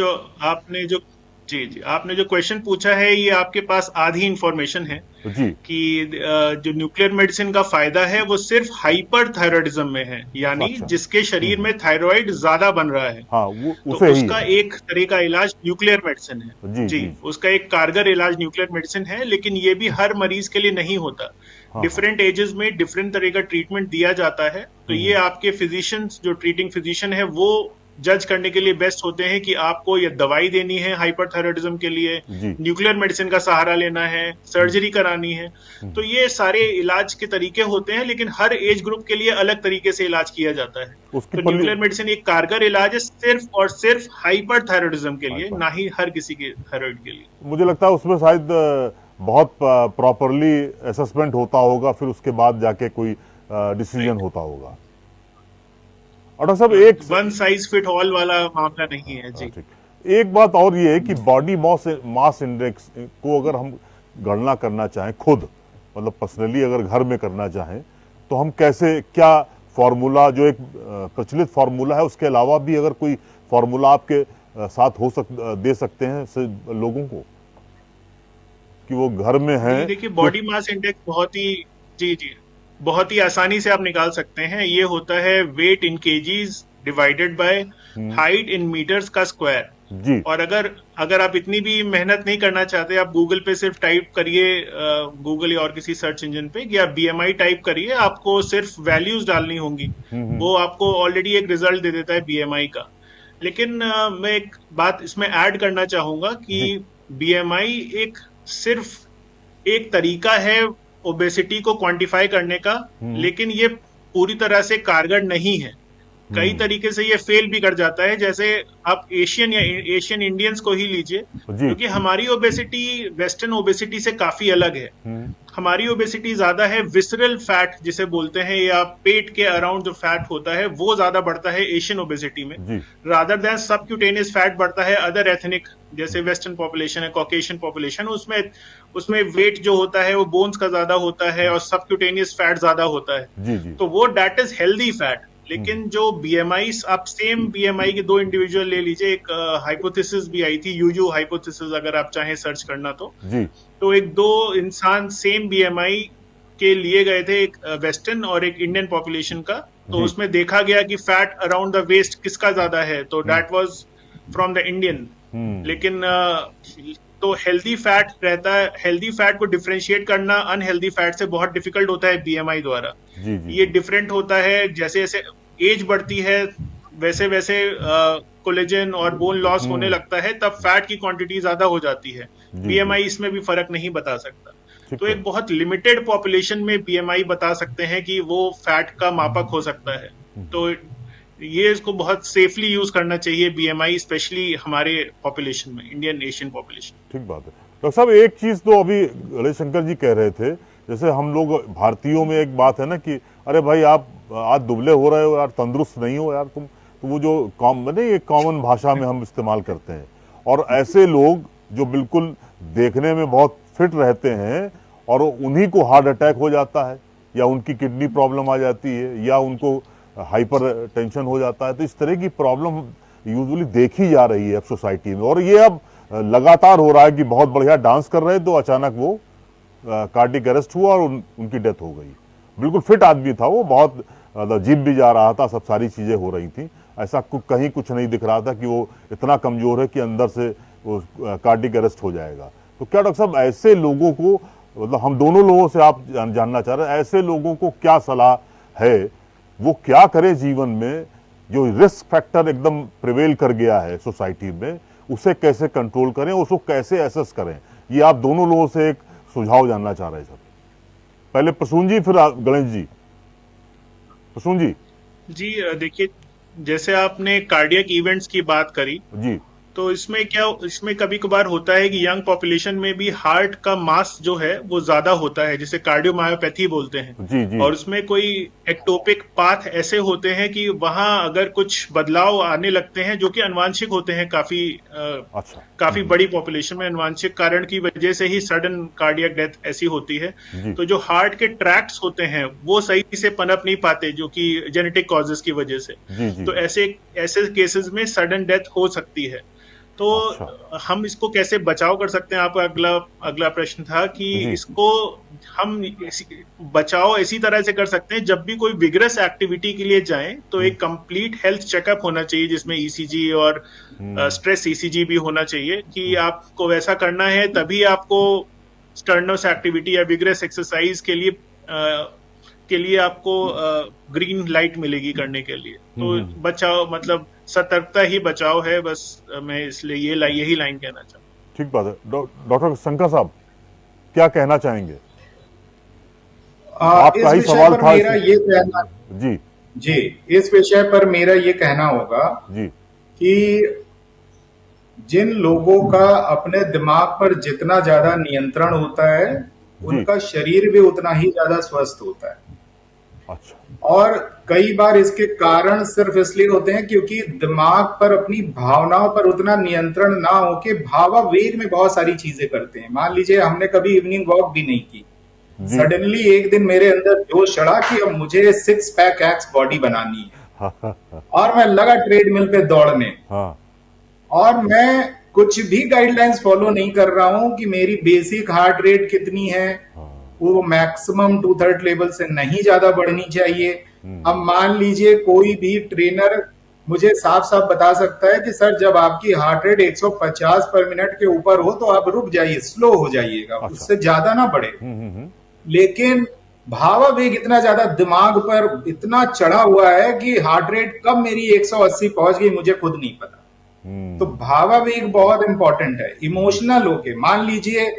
आपने जो क्वेश्चन पूछा है, ये आपके पास आधी इंफॉर्मेशन है जी कि जो न्यूक्लियर मेडिसिन का फायदा है वो सिर्फ हाइपरथायरॉयडिज्म में है, यानी अच्छा। जिसके शरीर में थायराइड ज्यादा बन रहा है, हाँ, वो तो उसे ही उसका है। एक तरह का इलाज न्यूक्लियर मेडिसिन है। जी। उसका एक कारगर इलाज न्यूक्लियर मेडिसिन है, लेकिन ये भी हर मरीज के लिए नहीं होता। हाँ, डिफरेंट एजेस में डिफरेंट तरह का ट्रीटमेंट दिया जाता है। तो ये आपके फिजिशियंस, जो ट्रीटिंग फिजिशियन है, वो जज करने के लिए बेस्ट होते हैं कि आपको ये दवाई देनी है हाइपरथायरॉयडिज्म के लिए, जी न्यूक्लियर मेडिसिन का सहारा लेना है, सर्जरी करानी है। तो ये सारे इलाज के तरीके होते हैं, लेकिन हर एज ग्रुप के लिए अलग तरीके से इलाज किया जाता है। उसकी तो न्यूक्लियर मेडिसिन एक कारगर इलाज है सिर्फ और सिर्फ हाइपरथायरॉयडिज्म के लिए, ना ही हर किसी के थायराइड के लिए। मुझे लगता है उसमें शायद बहुत प्रॉपरली असेसमेंट होता होगा, फिर उसके बाद जाके कोई डिसीजन होता होगा। और डॉक्टर साहब एक वन साइज फिट ऑल वाला मामला नहीं है जी। ठीक। एक बात और ये है कि बॉडी मास इंडेक्स को अगर हम गणना करना चाहें खुद, मतलब पर्सनली अगर घर में करना चाहें, तो हम कैसे, क्या फॉर्मूला, जो एक प्रचलित फॉर्मूला है, उसके अलावा भी अगर कोई फॉर्मूला आपके साथ दे सकते हैं लोगों को कि वो घर में है? देखिए, बॉडी मास इंडेक्स बहुत ही आसानी से आप निकाल सकते हैं। ये होता है weight in kgs divided by height in metres का स्क्वायर। जी। और अगर आप इतनी भी मेहनत नहीं करना चाहते, आप गूगल पे सिर्फ टाइप करिए, गूगल या और किसी सर्च इंजन पे, या बीएमआई टाइप करिए, आपको सिर्फ वैल्यूज डालनी होंगी, वो आपको ऑलरेडी एक रिजल्ट दे देता है बीएमआई का। लेकिन मैं एक बात इसमें ऐड करना चाहूंगा कि बीएमआई सिर्फ एक तरीका है ओबेसिटी को क्वांटिफाई करने का, लेकिन ये पूरी तरह से कारगर नहीं है। कई तरीके से ये फेल भी कर जाता है। जैसे आप एशियन इंडियंस को ही लीजिए, क्योंकि हमारी ओबेसिटी वेस्टर्न ओबेसिटी से काफी अलग है। हमारी ओबेसिटी ज्यादा है विसरल फैट जिसे बोलते हैं, या पेट के अराउंड जो फैट होता है वो ज्यादा बढ़ता है एशियन ओबेसिटी में, रादर देन सबक्यूटेनियस फैट बढ़ता है अदर एथनिक, जैसे वेस्टर्न पॉपुलेशन है, कॉकेशियन पॉपुलेशन, उसमें वेट जो होता है वो बोन्स का ज्यादा होता है और सबक्यूटेनियस फैट ज्यादा होता है। तो वो दैट इज हेल्दी फैट। लेकिन जो बीएमआई, आप सेम बीएमआई के दो इंडिविजुअल ले लीजिए, एक हाइपोथेसिस भी आई थी, यूजू हाइपोथेसिस, अगर आप चाहें सर्च करना तो एक दो इंसान सेम बीएमआई के लिए गए थे, एक वेस्टर्न और एक इंडियन पॉपुलेशन का। तो उसमें देखा गया कि फैट अराउंड द वेस्ट किसका ज्यादा है, तो that was from the Indian. लेकिन तो हेल्दी फैट रहता है, हेल्दी फैट को डिफरेंशिएट करना अनहेल्दी फैट से बहुत डिफिकल्ट होता है बीएमआई द्वारा। ये डिफरेंट होता है, जैसे जैसे एज बढ़ती है वैसे वैसे कोलेजन और बोन लॉस होने लगता है, तब फैट की क्वांटिटी ज्यादा हो जाती है। बीएमआई इसमें भी फर्क नहीं बता सकता। तो एक बहुत लिमिटेड पॉपुलेशन में बीएमआई बता सकते हैं कि वो फैट का मापक हो सकता है। तो ये इसको बहुत सेफली यूज करना चाहिए बीएमआई, स्पेशली हमारे पॉपुलेशन में, इंडियन एशियन पॉपुलेशन। ठीक बात है। डॉक्टर साहब, एक चीज तो अभी गणेश शंकर जी कह रहे थे, जैसे हम लोग भारतीयों में एक बात है ना कि अरे भाई आप आज दुबले हो रहे हो यार, तंदुरुस्त नहीं हो यार तुम, तो वो जो कॉमन भाषा में हम इस्तेमाल करते हैं। और ऐसे लोग जो बिल्कुल देखने में बहुत फिट रहते हैं और उन्हीं को हार्ट अटैक हो जाता है, या उनकी किडनी प्रॉब्लम आ जाती है, या उनको हाइपर टेंशन हो जाता है। तो इस तरह की प्रॉब्लम यूजुअली देखी जा रही है अब सोसाइटी में, और ये अब लगातार हो रहा है कि बहुत बढ़िया डांस कर रहे तो अचानक वो कार्डियक अरेस्ट हुआ और उनकी डेथ हो गई। बिल्कुल फिट आदमी था वो, बहुत जिम भी जा रहा था, सब सारी चीजें हो रही थी, ऐसा कहीं कुछ नहीं दिख रहा था कि वो इतना कमजोर है कि अंदर से वो कार्डियक अरेस्ट हो जाएगा। तो क्या डॉक्टर साहब ऐसे लोगों को, मतलब हम दोनों लोगों से आप जानना चाह रहे हैं, ऐसे लोगों को क्या सलाह है, वो क्या करें जीवन में, जो रिस्क फैक्टर एकदम प्रिवेल कर गया है सोसाइटी में, उसे कैसे कंट्रोल करें, उसको कैसे एसेस करें? ये आप दोनों लोगों से एक सुझाव जानना चाह रहे हैं सर। पहले प्रसून जी, फिर गणेश जी। प्रसून जी। जी देखिए, जैसे आपने कार्डियक इवेंट्स की बात करी, जी तो इसमें कभी कभार होता है कि यंग पॉपुलेशन में भी हार्ट का मास जो है वो ज्यादा होता है, जिसे कार्डियोमायोपैथी बोलते हैं। जी जी। और उसमें कोई एक्टोपिक पाथ ऐसे होते हैं कि वहां अगर कुछ बदलाव आने लगते हैं जो कि अनुवांशिक होते हैं, अच्छा। काफी बड़ी पॉपुलेशन में अनुवांशिक कारण की वजह से ही सडन कार्डियक डेथ ऐसी होती है। जी तो जो हार्ट के ट्रैक्ट्स होते हैं वो सही से पनप नहीं पाते, जो कि जेनेटिक कॉजेस की वजह से। जी जी। तो ऐसे ऐसे केसेस में सडन डेथ हो सकती है। तो अच्छा। हम इसको कैसे बचाव कर सकते हैं, आपका अगला प्रश्न था कि जी। इसको हम बचाव इसी तरह से कर सकते हैं, जब भी कोई विगरस एक्टिविटी के लिए जाएं तो एक कंप्लीट हेल्थ चेकअप होना चाहिए, जिसमें ईसीजी और स्ट्रेस ईसीजी भी होना चाहिए कि आपको वैसा करना है, तभी आपको स्टर्नस एक्टिविटी या विगरस एक्सरसाइज के लिए आपको ग्रीन लाइट मिलेगी करने के लिए। तो बचाव मतलब सतर्कता ही बचाव है, बस मैं इसलिए यही लाइन कहना चाहूँ। ठीक बात है। डॉक्टर शंकर साहब क्या कहना चाहेंगे? आपका इस ही विषय सवाल पर था मेरा ये कहना, जी जी, इस विषय पर मेरा ये कहना होगा जी कि जिन लोगों का अपने दिमाग पर जितना ज्यादा नियंत्रण होता है, उनका शरीर भी उतना ही ज्यादा स्वस्थ होता है। अच्छा। और कई बार इसके कारण सिर्फ इसलिए होते हैं क्योंकि दिमाग पर अपनी भावनाओं पर उतना नियंत्रण ना होके भावावेग में बहुत सारी चीजें करते हैं। मान लीजिए हमने कभी इवनिंग वॉक भी नहीं की, सडनली एक दिन मेरे अंदर जोश चढ़ा कि अब मुझे 6 पैक एब्स बॉडी बनानी है और मैं लगा ट्रेडमिल पे दौड़ने। हाँ। और मैं कुछ भी गाइडलाइंस फॉलो नहीं कर रहा हूं कि मेरी बेसिक हार्ट रेट कितनी है, वो मैक्सिमम 2/3 लेवल से नहीं ज्यादा बढ़नी चाहिए। अब मान लीजिए कोई भी ट्रेनर मुझे साफ साफ बता सकता है कि सर जब आपकी हार्ट रेट 150 पर मिनट के ऊपर हो तो आप रुक जाइए, स्लो हो जाइएगा, उससे ज्यादा ना बढ़े। लेकिन भावावेग इतना ज्यादा दिमाग पर इतना चढ़ा हुआ है कि हार्ट रेट कब मेरी 180 पहुंच गई मुझे खुद नहीं पता। तो भावावेग बहुत इंपॉर्टेंट है। इमोशनल होके, मान लीजिए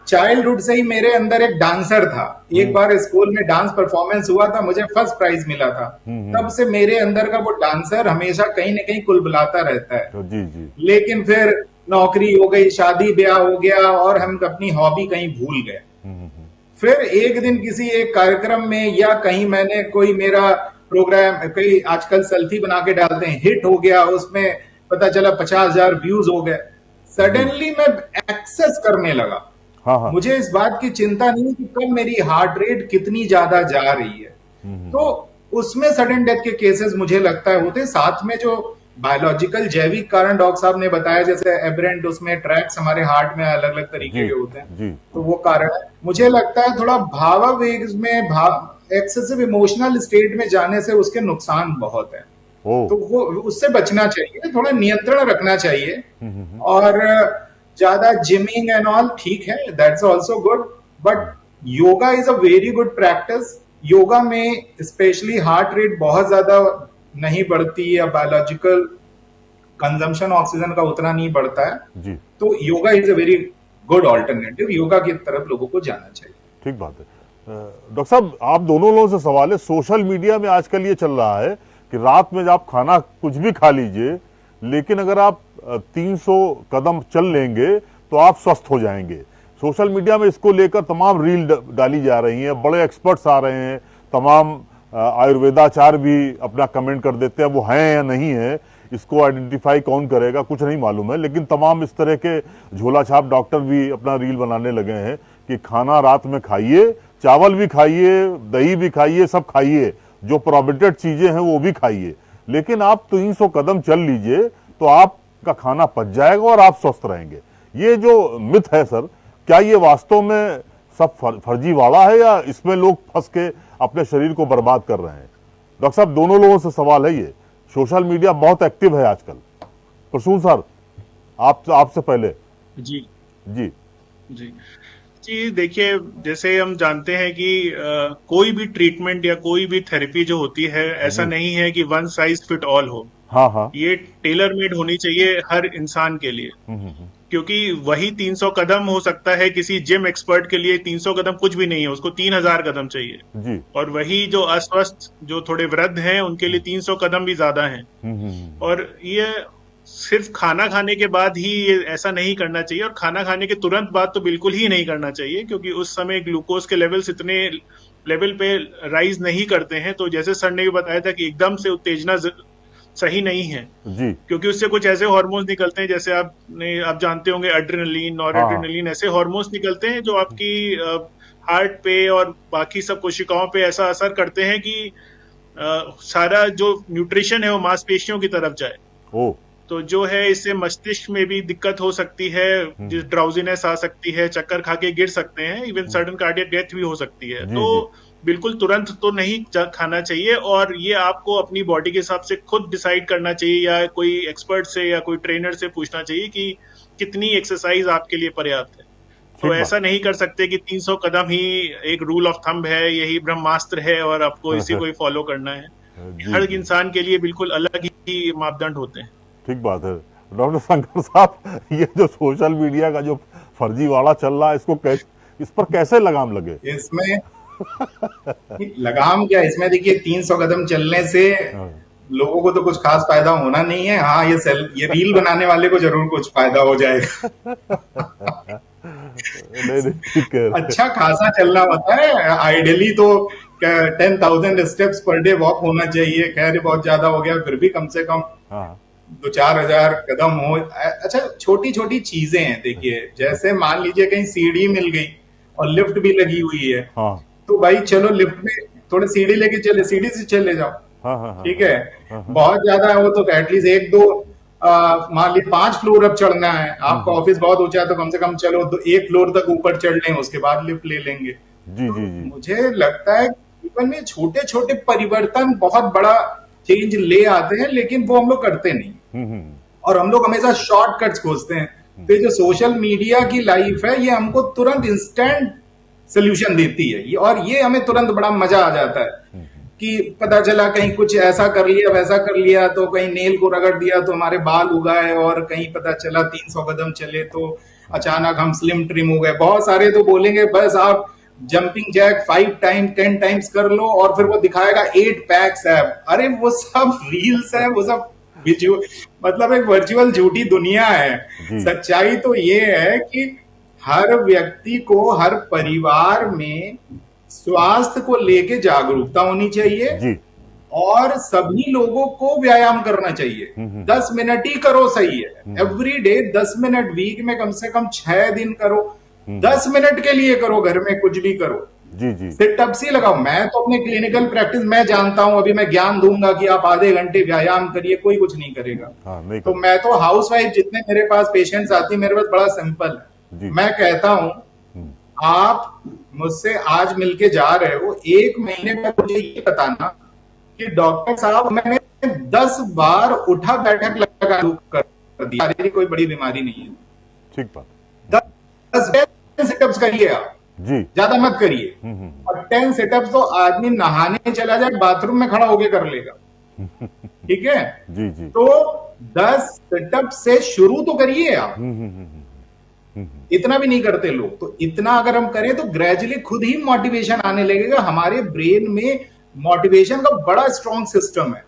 चाइल्डहुड से ही मेरे अंदर एक डांसर था, एक बार स्कूल में डांस परफॉर्मेंस हुआ था, मुझे फर्स्ट प्राइज मिला था। तब से मेरे अंदर का वो डांसर हमेशा कहीं ना कहीं कुलबुलाता रहता है। जी जी। लेकिन फिर नौकरी हो गई, शादी ब्याह हो गया और हम अपनी हॉबी कहीं भूल गए। फिर एक दिन किसी एक कार्यक्रम में या कहीं मैंने कोई मेरा प्रोग्राम, कई आजकल सेल्फी बना के डालते हैं, हिट हो गया, उसमें पता चला 50,000 व्यूज हो गए। सडनली मैं एक्सेस करने लगा। हाँ। मुझे इस बात की चिंता नहीं कि कब मेरी हार्ट रेट कितनी ज्यादा जा रही है। तो उसमें सडन डेथ के केसेस मुझे लगता है होते। साथ में जो बायोलॉजिकल जैविक कारण डॉक्टर साहब ने बताया, जैसे एबरेंट उसमें ट्रैक्स हमारे हार्ट में अलग अलग तरीके के होते हैं, तो वो कारण है। मुझे लगता है थोड़ा भावावेग में एक्सेसिव इमोशनल स्टेट में जाने से उसके नुकसान बहुत है। तो वो उससे बचना चाहिए, थोड़ा नियंत्रण रखना चाहिए। और ज्यादा जिमिंग एंड ऑल ठीक है, that's also good, but yoga is a very good practice. Yoga में स्पेशली हार्ट रेट बहुत ज्यादा नहीं बढ़ती है, बायोलॉजिकल कंजम्पशन ऑक्सीजन का उतना नहीं बढ़ता है जी। तो yoga is a very good alternative, yoga की तरफ लोगों को जाना चाहिए। ठीक बात है। डॉक्टर साहब, आप दोनों लोगों से सवाल है, सोशल मीडिया में आजकल ये चल रहा है कि रात में जब आप खाना कुछ भी खा लीजिए, लेकिन अगर आप 300 कदम चल लेंगे तो आप स्वस्थ हो जाएंगे। सोशल मीडिया में इसको लेकर तमाम रील डाली जा रही हैं, बड़े एक्सपर्ट्स आ रहे हैं, तमाम आयुर्वेदाचार्य भी अपना कमेंट कर देते हैं। वो हैं या नहीं है इसको आइडेंटिफाई कौन करेगा, कुछ नहीं मालूम है, लेकिन तमाम इस तरह के झोला छाप डॉक्टर भी अपना रील बनाने लगे हैं कि खाना रात में खाइए, चावल भी खाइए, दही भी खाइए, सब खाइए, जो प्रोबेटेड चीजें हैं वो भी खाइए, लेकिन आप 300 कदम चल लीजिए तो आपका खाना पच जाएगा और आप स्वस्थ रहेंगे। ये जो मिथ है सर, क्या ये वास्तव में सब फर्जीवाड़ा है या इसमें लोग फंस के अपने शरीर को बर्बाद कर रहे हैं? डॉक्टर साहब, दोनों लोगों से सवाल है ये। सोशल मीडिया बहुत एक्टिव है आजकल। प्रसून सर, आपसे पहले। जी जी जी जी, देखिए, जैसे हम जानते हैं कि कोई भी ट्रीटमेंट या कोई भी थेरेपी जो होती है, ऐसा नहीं है कि वन साइज फिट ऑल हो। हाँ, ये टेलर मेड होनी चाहिए हर इंसान के लिए। क्योंकि वही 300 कदम हो सकता है किसी जिम एक्सपर्ट के लिए 300 कदम कुछ भी नहीं है, उसको 3000 कदम चाहिए। जी। और वही जो अस्वस्थ, जो थोड़े वृद्ध हैं, उनके लिए 300 कदम भी ज्यादा हैं। और ये सिर्फ खाना खाने के बाद ही ये ऐसा नहीं करना चाहिए, और खाना खाने के तुरंत बाद तो बिल्कुल ही नहीं करना चाहिए, क्योंकि उस समय ग्लूकोज के लेवल्स इतने लेवल पे राइज नहीं करते हैं। तो जैसे सर ने भी बताया था कि एकदम से उत्तेजना सही नहीं है, जी। क्योंकि उससे कुछ ऐसे हार्मोन्स निकलते हैं, जैसे आप जानते होंगे एड्रेनलिन, नॉरएड्रेनलिन, ऐसे हार्मोन्स निकलते हैं जो आपकी हार्ट पे और बाकी सब कोशिकाओं पे ऐसा असर करते हैं कि सारा जो न्यूट्रिशन है वो मांसपेशियों की तरफ जाए। ओ। तो जो है इससे मस्तिष्क में भी दिक्कत हो सकती है, ड्राउजीनेस आ सकती है, चक्कर खा के गिर सकते हैं, इवन सडन कार्डियक डेथ भी हो सकती है। तो बिल्कुल तुरंत तो नहीं खाना चाहिए, और ये आपको अपनी बॉडी के हिसाब से खुद डिसाइड करना चाहिए, या कोई एक्सपर्ट से या कोई ट्रेनर से पूछना चाहिए कि कितनी एक्सरसाइज आपके लिए पर्याप्त है। तो ऐसा नहीं कर सकते कि 300 कदम ही एक रूल ऑफ थंब है, यही ब्रह्मास्त्र है और आपको इसी को ही फॉलो करना है। हर इंसान के लिए बिल्कुल अलग ही मापदंड होते हैं। ठीक बात है डॉक्टर शंकर साहब, ये जो सोशल मीडिया का जो फर्जीवाड़ा चल रहा है, इस पर कैसे लगाम लगे? इसमें लगाम क्या, इसमें देखिए 300 कदम चलने से लोगों को तो कुछ खास फायदा होना नहीं है। हाँ, ये रील बनाने वाले को जरूर कुछ फायदा हो जाएगा। ठीक है। अच्छा खासा चलना होता है। आइडियली तो 10,000 स्टेप्स पर डे वॉक होना चाहिए। खैर बहुत ज्यादा हो गया, फिर भी कम से कम 2-4 हजार कदम हो। अच्छा, छोटी छोटी चीजें हैं। देखिए, जैसे मान लीजिए कहीं सीढ़ी मिल गई और लिफ्ट भी लगी हुई है, तो भाई चलो लिफ्ट में थोड़ी सीढ़ी लेके चले, सीढ़ी से चले जाओ। ठीक है, बहुत ज्यादा है वो तो एटलीस्ट 1-2 मान लीजिए 5 फ्लोर अब चढ़ना है, आपका ऑफिस बहुत ऊंचा है, तो कम से कम चलो 1 फ्लोर तक ऊपर चढ़ लें, उसके बाद लिफ्ट ले लेंगे। जी जी जी। मुझे लगता है जीवन में छोटे छोटे परिवर्तन बहुत बड़ा चेंज ले आते हैं, लेकिन वो हम लोग करते नहीं, और हम लोग हमेशा शॉर्टकट्स खोजते हैं। तो जो सोशल मीडिया की लाइफ है, ये हमको तुरंत इंस्टेंट सोल्यूशन देती है, और ये हमें तुरंत बड़ा मजा आ जाता है कि पता चला कहीं कुछ ऐसा कर लिया, वैसा कर लिया, तो कहीं नेल को रगड़ दिया तो हमारे बाल उगाए, और कहीं पता चला 300 कदम चले तो अचानक हम स्लिम ट्रिम हो गए। बहुत सारे तो बोलेंगे बस आप जंपिंग जैक 5 टाइम 10 टाइम्स कर लो और फिर वो दिखाएगा 8 पैक्स एब। अरे वो सब रील्स है, वो सब मतलब एक वर्चुअल झूठी दुनिया है। सच्चाई तो ये है कि हर व्यक्ति को, हर परिवार में स्वास्थ्य को लेके जागरूकता होनी चाहिए जी। और सभी लोगों को व्यायाम करना चाहिए। 10 मिनट ही करो, सही है, एवरी डे 10 मिनट, वीक में कम से कम 6 दिन करो। 10 मिनट के लिए करो, घर में कुछ भी करो जी जी। सिटअप्स ही लगाओ। मैं तो अपने क्लिनिकल प्रैक्टिस में जानता हूं, अभी मैं ज्ञान दूंगा कि आप आधे घंटे व्यायाम करिए, कोई कुछ नहीं करेगा। नहीं तो मैं तो हाउसवाइफ जितने मेरे पास पेशेंट्स आती है, मेरे पास बड़ा सिंपल है। मैं कहता हूं आप मुझसे आज मिलके जा रहे हो, 1 महीने में मुझे ये बताना कि डॉक्टर साहब मैंने 10 बार उठा बैठक लगा कर दिया, कोई बड़ी बीमारी नहीं है। ठीक बात। 10 सिटअप्स करिए आप जी, ज्यादा मत करिए। और 10 सिटअप्स तो आदमी नहाने चला जाए, बाथरूम में खड़ा होके कर लेगा। ठीक है जी जी। तो 10 सिटअप से शुरू तो करिए आप। इतना भी नहीं करते लोग, तो इतना अगर हम करें तो ग्रेजुअली खुद ही मोटिवेशन आने लगेगा। हमारे ब्रेन में मोटिवेशन का बड़ा स्ट्रॉन्ग सिस्टम है।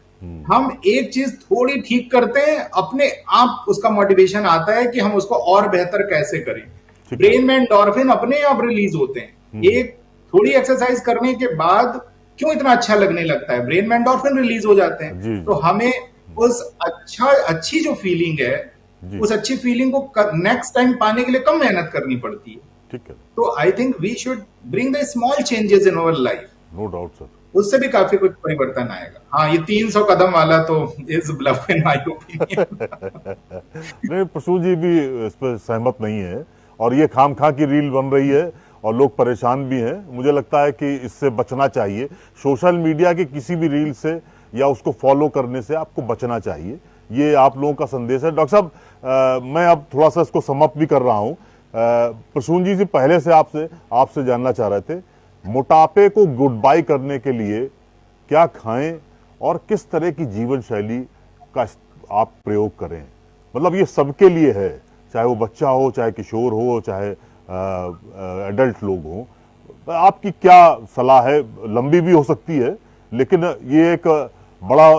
हम एक चीज थोड़ी ठीक करते हैं, अपने आप उसका मोटिवेशन आता है कि हम उसको और बेहतर कैसे करें। ब्रेन में एंडोर्फिन अपने आप रिलीज होते हैं। एक थोड़ी एक्सरसाइज करने के बाद क्यों इतना अच्छा लगने लगता है, ब्रेन में एंडोर्फिन रिलीज हो जाते हैं। तो हमें उस अच्छी जो फीलिंग है, उस अच्छी फीलिंग को नेक्स्ट टाइम पाने के लिए कम मेहनत करनी पड़ती है। ठीक है। तो I think we should bring the small changes in our life. No doubt sir, उससे भी काफी कुछ परिवर्तन आएगा। हाँ, ये 300 कदम वाला तो is bluff in my opinion. नहीं, प्रसून जी भी इस पर सहमत नहीं है, और ये खामखा की रील बन रही है और लोग परेशान भी हैं। मुझे लगता है कि इससे बचना चाहिए। सोशल मीडिया की किसी भी रील से या उसको फॉलो करने से आपको बचना चाहिए। ये आप लोगों का संदेश है। डॉक्टर साहब, मैं अब थोड़ा सा इसको समाप्त भी कर रहा हूँ। प्रसून जी से पहले से आपसे जानना चाह रहे थे, मोटापे को गुड बाय करने के लिए क्या खाएं और किस तरह की जीवन शैली का आप प्रयोग करें? मतलब ये सबके लिए है, चाहे वो बच्चा हो, चाहे किशोर हो, चाहे एडल्ट लोग हों। आपकी क्या सलाह है? लंबी भी हो सकती है, लेकिन ये एक बड़ा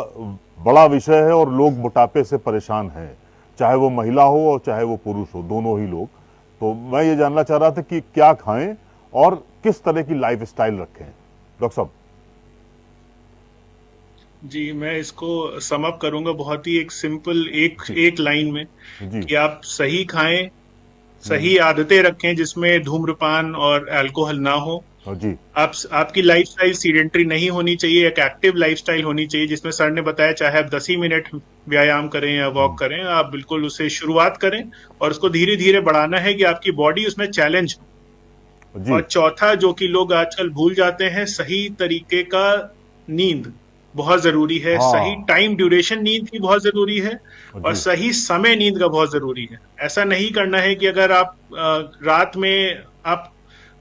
बड़ा विषय है और लोग मोटापे से परेशान हैं, चाहे वो महिला हो और चाहे वो पुरुष हो, दोनों ही लोग। तो मैं ये जानना चाह रहा था कि क्या खाएं और किस तरह की लाइफ स्टाइल रखें। डॉक्टर साहब। जी, मैं इसको सम अप करूंगा बहुत ही एक सिंपल एक एक लाइन में जी। कि आप सही खाएं, सही आदतें रखें जिसमें धूम्रपान और अल्कोहल ना हो। जी। आपकी लाइफस्टाइल सीडेंटरी नहीं होनी चाहिए, एक एक्टिव लाइफस्टाइल होनी चाहिए जिसमें सर ने बताया चाहे आप 10 ही मिनट व्यायाम करें या वॉक करें, आप बिल्कुल उससे शुरुआत करें और उसको धीरे धीरे बढ़ाना है कि आपकी बॉडी उसमें चैलेंज। जी। और चौथा जो कि लोग आजकल भूल जाते हैं, सही तरीके का नींद बहुत जरूरी है। हाँ। सही टाइम ड्यूरेशन नींद की बहुत जरूरी है और जी। सही समय नींद का बहुत जरूरी है। ऐसा नहीं करना है कि अगर आप रात में आप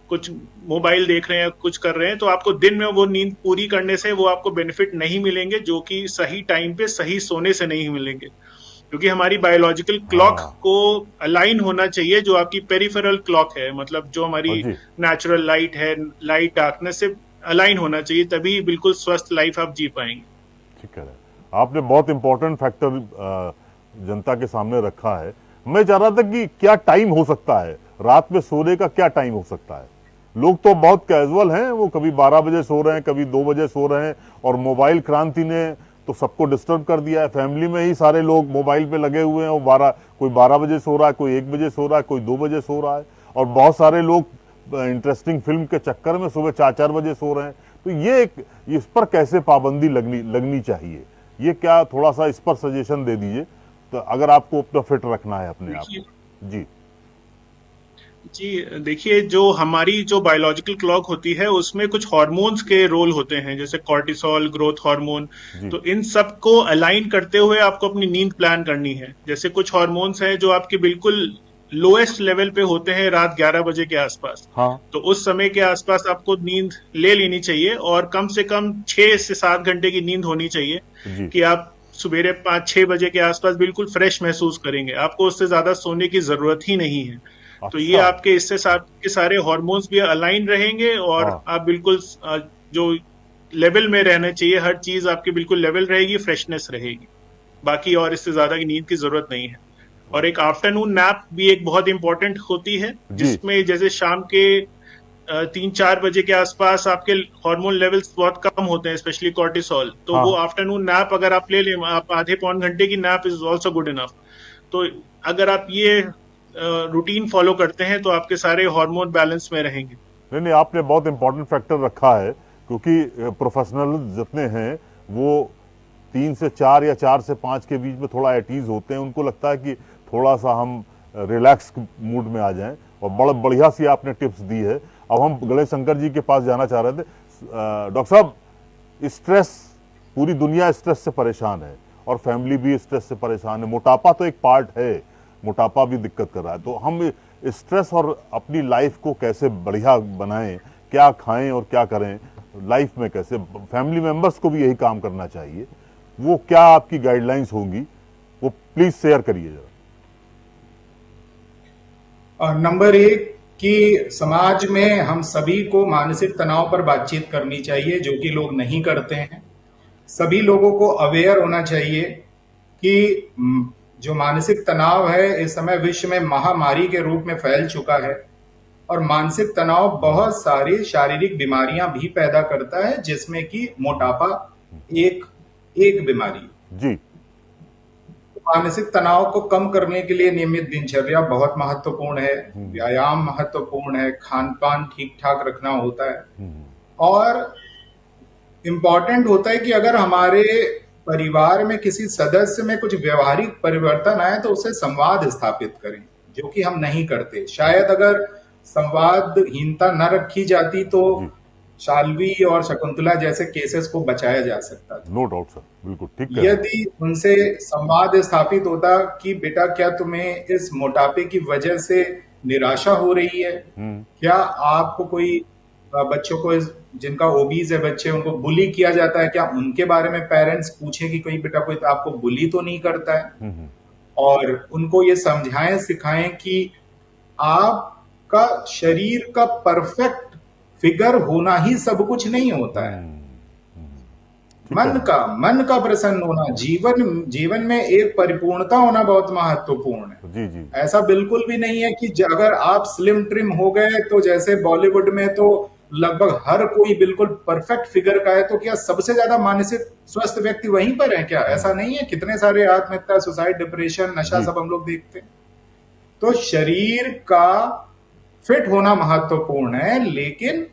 कुछ मोबाइल देख रहे हैं, कुछ कर रहे हैं, तो आपको दिन में वो नींद पूरी करने से वो आपको बेनिफिट नहीं मिलेंगे, जो कि सही टाइम पे सही सोने से नहीं मिलेंगे। क्योंकि हमारी बायोलॉजिकल क्लॉक हाँ। को अलाइन होना चाहिए, जो आपकी पेरिफेरल क्लॉक है, मतलब जो हमारी जी। नेचुरल लाइट है, लाइट डार्कनेस से अलाइन होना चाहिए, तभी बिल्कुल स्वस्थ लाइफ आप जी पाएंगे। ठीक है, आपने बहुत इंपॉर्टेंट फैक्टर जनता के सामने रखा है। मैं चाह रहा था कि क्या टाइम हो सकता है रात में सोने का, क्या टाइम हो सकता है? लोग तो बहुत कैजुअल हैं, वो कभी 12 बजे सो रहे हैं, कभी 2 बजे सो रहे हैं, और मोबाइल क्रांति ने तो सबको डिस्टर्ब कर दिया है। फैमिली में ही सारे लोग मोबाइल पे लगे हुए हैं, और कोई 12 बजे सो रहा है, कोई 1 बजे सो रहा है, कोई 2 बजे सो रहा है, और बहुत सारे लोग इंटरेस्टिंग फिल्म के चक्कर में सुबह 4-4 बजे सो रहे हैं। तो ये इस पर कैसे पाबंदी लगनी चाहिए? ये क्या थोड़ा सा इस पर सजेशन दे दीजिए, तो अगर आपको अपना फिट रखना है अपने आप को। जी। जी, देखिए, जो हमारी जो बायोलॉजिकल क्लॉक होती है उसमें कुछ हार्मोन्स के रोल होते हैं, जैसे कॉर्टिसोल, ग्रोथ हार्मोन। तो इन सब को अलाइन करते हुए आपको अपनी नींद प्लान करनी है। जैसे कुछ हार्मोन्स हैं जो आपके बिल्कुल लोएस्ट लेवल पे होते हैं रात 11 बजे के आसपास। हाँ। तो उस समय के आसपास आपको नींद ले लेनी चाहिए और कम से कम 6 से 7 घंटे की नींद होनी चाहिए जी। कि आप सवेरे 5-6 बजे के आसपास बिल्कुल फ्रेश महसूस करेंगे। आपको उससे ज्यादा सोने की जरूरत ही नहीं है। तो ये अच्छा। आपके इससे के सारे हार्मोन्स भी अलाइन रहेंगे और हाँ। आप बिल्कुल जो लेवल में रहना चाहिए, हर चीज आपकी बिल्कुल लेवल रहेगी, फ्रेशनेस रहेगी। बाकी और इससे ज्यादा की नींद की जरूरत नहीं है। और एक आफ्टरनून नैप भी एक बहुत इंपॉर्टेंट होती है, जिसमें जैसे शाम के 3-4 बजे के आसपास आपके हार्मोन लेवल्स बहुत कम होते हैं, स्पेशली कॉर्टिसोल। तो हाँ। वो आफ्टरनून नैप अगर आप ले लें, आप आधे पौन घंटे की nap is also good enough. तो अगर आप ये रूटीन फॉलो करते हैं तो आपके सारे हार्मोन बैलेंस में रहेंगे। नहीं, आपने बहुत इंपॉर्टेंट फैक्टर रखा है, क्योंकि प्रोफेशनल जितने हैं वो 3 से 4 या 4 से 5 के बीच में थोड़ा एटीज होते हैं। उनको लगता है कि थोड़ा सा हम रिलैक्स मूड में आ जाएं, और बड़ा बढ़िया सी आपने टिप्स दी है। अब हम गणेश शंकर जी के पास जाना चाह रहे थे। डॉक्टर साहब, स्ट्रेस, पूरी दुनिया स्ट्रेस से परेशान है और फैमिली भी स्ट्रेस से परेशान है। मोटापा तो एक पार्ट है, मोटापा भी दिक्कत कर रहा है। तो हम स्ट्रेस और अपनी लाइफ को कैसे बढ़िया बनाएं, क्या खाएं और क्या करें लाइफ में, कैसे फैमिली मेंबर्स को भी यही काम करना चाहिए, वो क्या आपकी गाइडलाइंस होंगी, वो प्लीज शेयर करिए जरा। नंबर 1 कि समाज में हम सभी को मानसिक तनाव पर बातचीत करनी चाहिए, जो कि लोग नहीं करते हैं। सभी लोगों को अवेयर होना चाहिए कि जो मानसिक तनाव है इस समय विश्व में महामारी के रूप में फैल चुका है, और मानसिक तनाव बहुत सारी शारीरिक बीमारियां भी पैदा करता है, जिसमें कि मोटापा एक बीमारी। जी। मानसिक तनाव को कम करने के लिए नियमित दिनचर्या बहुत महत्वपूर्ण है, व्यायाम महत्वपूर्ण है, खान पान ठीक ठाक रखना होता है, और इम्पॉर्टेंट होता है कि अगर हमारे परिवार में किसी सदस्य में कुछ व्यवहारिक परिवर्तन आए तो उसे संवाद स्थापित करें, जो कि हम नहीं करते। शायद अगर संवादहीनता न रखी जाती तो शाल्वी और शकुंतला जैसे केसेस को बचाया जा सकता था। नो डाउट सर, बिल्कुल ठीक है। यदि उनसे संवाद स्थापित होता कि बेटा, क्या तुम्हें इस मोटापे की वजह से निराशा हो रही है? क्या आपको कोई बच्चों को जिनका ओबीज है बच्चे, उनको बुली किया जाता है, क्या उनके बारे में पेरेंट्स पूछे कि कोई बेटा कोई आपको बुली तो नहीं करता है? और उनको ये समझाएं सिखाएं कि आपका शरीर का परफेक्ट फिगर होना ही सब कुछ नहीं होता है। मन का प्रसन्न होना, जीवन में एक परिपूर्णता होना बहुत महत्वपूर्ण है। जी जी। ऐसा बिल्कुल भी नहीं है कि अगर आप स्लिम ट्रिम हो गए तो जैसे बॉलीवुड में तो लगभग हर कोई बिल्कुल परफेक्ट फिगर का है, तो क्या सबसे ज्यादा मानसिक स्वस्थ व्यक्ति वहीं पर है क्या? ऐसा नहीं है। कितने सारे आत्महत्या, सुसाइड, डिप्रेशन, नशा सब हम लोग देखते हैं। तो शरीर का फिट होना महत्वपूर्ण है, लेकिन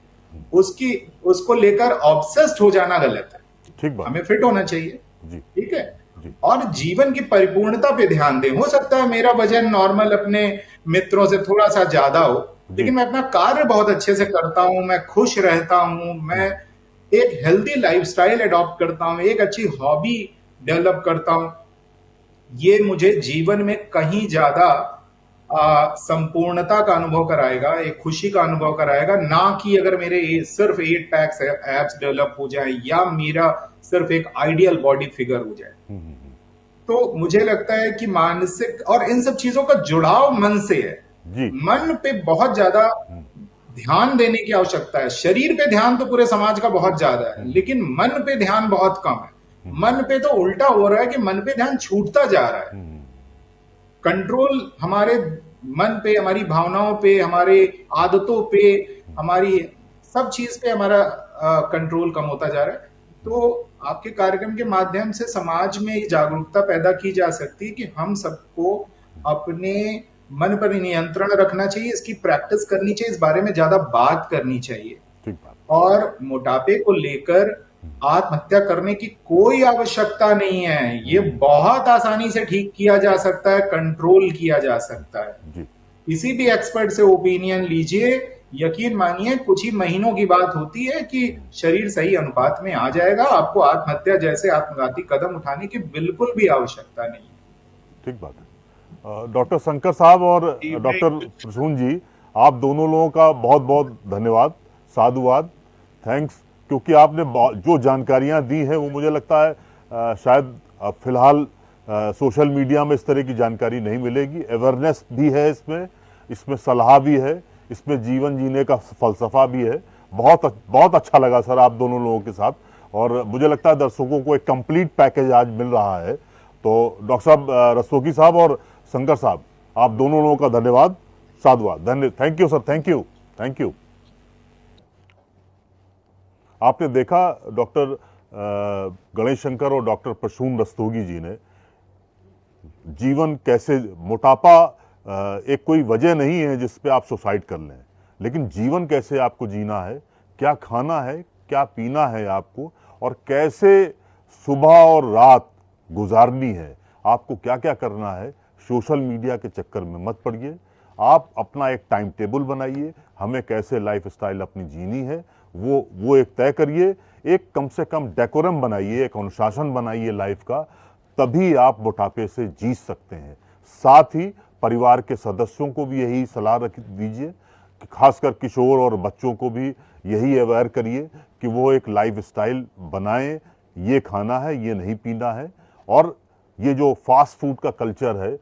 उसको लेकर ऑब्सेस्ड हो जाना गलत है। ठीक बात। हमें फिट होना चाहिए जी ठीक है जी। और जीवन की परिपूर्णता पे ध्यान दें। हो सकता है मेरा वजन नॉर्मल अपने मित्रों से थोड़ा सा ज्यादा हो, लेकिन मैं अपना कार्य बहुत अच्छे से करता हूं, मैं खुश रहता हूं, मैं एक हेल्दी लाइफस्टाइल अडॉप्ट करता हूं, एक अच्छी हॉबी डेवलप करता हूं। ये मुझे जीवन में कहीं ज्यादा संपूर्णता का अनुभव कराएगा, एक खुशी का अनुभव कराएगा, ना कि अगर मेरे सिर्फ 8 पैक्स एब्स डेवलप हो जाए या मेरा सिर्फ एक आइडियल बॉडी फिगर हो जाए। तो मुझे लगता है कि मानसिक और इन सब चीजों का जुड़ाव मन से है। जी। मन पे बहुत ज्यादा ध्यान देने की आवश्यकता है। शरीर पे ध्यान तो पूरे समाज का बहुत ज्यादा है, लेकिन मन पे ध्यान बहुत कम है। मन पे तो उल्टा हो रहा है कि मन पे ध्यान छूटता जा रहा है। कंट्रोल हमारे मन पे, हमारी भावनाओं पे, हमारे आदतों पे, हमारी सब चीज पे हमारा कंट्रोल कम होता जा रहा है। तो आपके कार्यक्रम के माध्यम से समाज में जागरूकता पैदा की जा सकती है कि हम सबको अपने मन पर नियंत्रण रखना चाहिए, इसकी प्रैक्टिस करनी चाहिए, इस बारे में ज्यादा बात करनी चाहिए। ठीक बात। और मोटापे को लेकर आत्महत्या करने की कोई आवश्यकता नहीं है। ये बहुत आसानी से ठीक किया जा सकता है, कंट्रोल किया जा सकता है। जी। किसी भी एक्सपर्ट से ओपिनियन लीजिए, यकीन मानिए कुछ ही महीनों की बात होती है कि शरीर सही अनुपात में आ जाएगा। आपको आत्महत्या जैसे आत्मघाती कदम उठाने की बिल्कुल भी आवश्यकता नहीं। ठीक बात है। डॉक्टर शंकर साहब और डॉक्टर प्रसून जी, आप दोनों लोगों का बहुत बहुत धन्यवाद, साधुवाद, थैंक्स, क्योंकि आपने जो जानकारियां दी हैं वो मुझे लगता है शायद फिलहाल सोशल मीडिया में इस तरह की जानकारी नहीं मिलेगी। अवेयरनेस भी है इसमें सलाह भी है, इसमें जीवन जीने का फलसफा भी है। बहुत अच्छा लगा सर आप दोनों लोगों के साथ, और मुझे लगता है दर्शकों को एक कंप्लीट पैकेज आज मिल रहा है। तो डॉक्टर साहब रस्तोगी साहब और शंकर साहब, आप दोनों लोगों का धन्यवाद, साधुवाद, thank you sir, thank you. आपने देखा डॉक्टर गणेश शंकर और डॉक्टर प्रसून रस्तोगी जी ने जीवन कैसे, मोटापा एक कोई वजह नहीं है जिस पे आप सुसाइड कर लें, लेकिन जीवन कैसे आपको जीना है, क्या खाना है, क्या पीना है आपको, और कैसे सुबह और रात गुजारनी है, आपको क्या क्या करना है। सोशल मीडिया के चक्कर में मत पड़िए, आप अपना एक टाइम टेबल बनाइए, हमें कैसे लाइफ स्टाइल अपनी जीनी है वो एक तय करिए, एक कम से कम डेकोरम बनाइए, एक अनुशासन बनाइए लाइफ का, तभी आप मोटापे से जीत सकते हैं। साथ ही परिवार के सदस्यों को भी यही सलाह दीजिए, खासकर किशोर और बच्चों को भी यही अवेयर करिए कि वो एक लाइफ स्टाइल बनाएं, ये खाना है, ये नहीं पीना है। और ये जो फास्ट फूड का कल्चर है,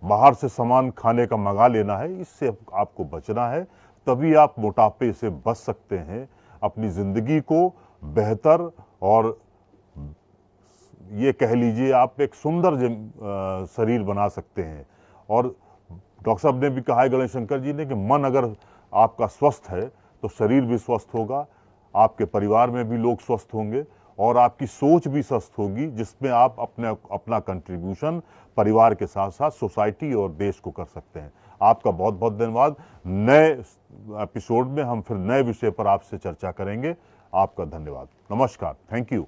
बाहर से सामान खाने का मंगा लेना है, इससे आपको बचना है, तभी आप मोटापे से बच सकते हैं, अपनी ज़िंदगी को बेहतर और ये कह लीजिए आप एक सुंदर शरीर बना सकते हैं। और डॉक्टर साहब ने भी कहा है, गणेश शंकर जी ने, कि मन अगर आपका स्वस्थ है तो शरीर भी स्वस्थ होगा, आपके परिवार में भी लोग स्वस्थ होंगे और आपकी सोच भी स्वस्थ होगी, जिसमें आप अपना कंट्रीब्यूशन परिवार के साथ साथ सोसाइटी और देश को कर सकते हैं। आपका बहुत बहुत धन्यवाद। नए एपिसोड में हम फिर नए विषय पर आपसे चर्चा करेंगे। आपका धन्यवाद, नमस्कार, थैंक यू।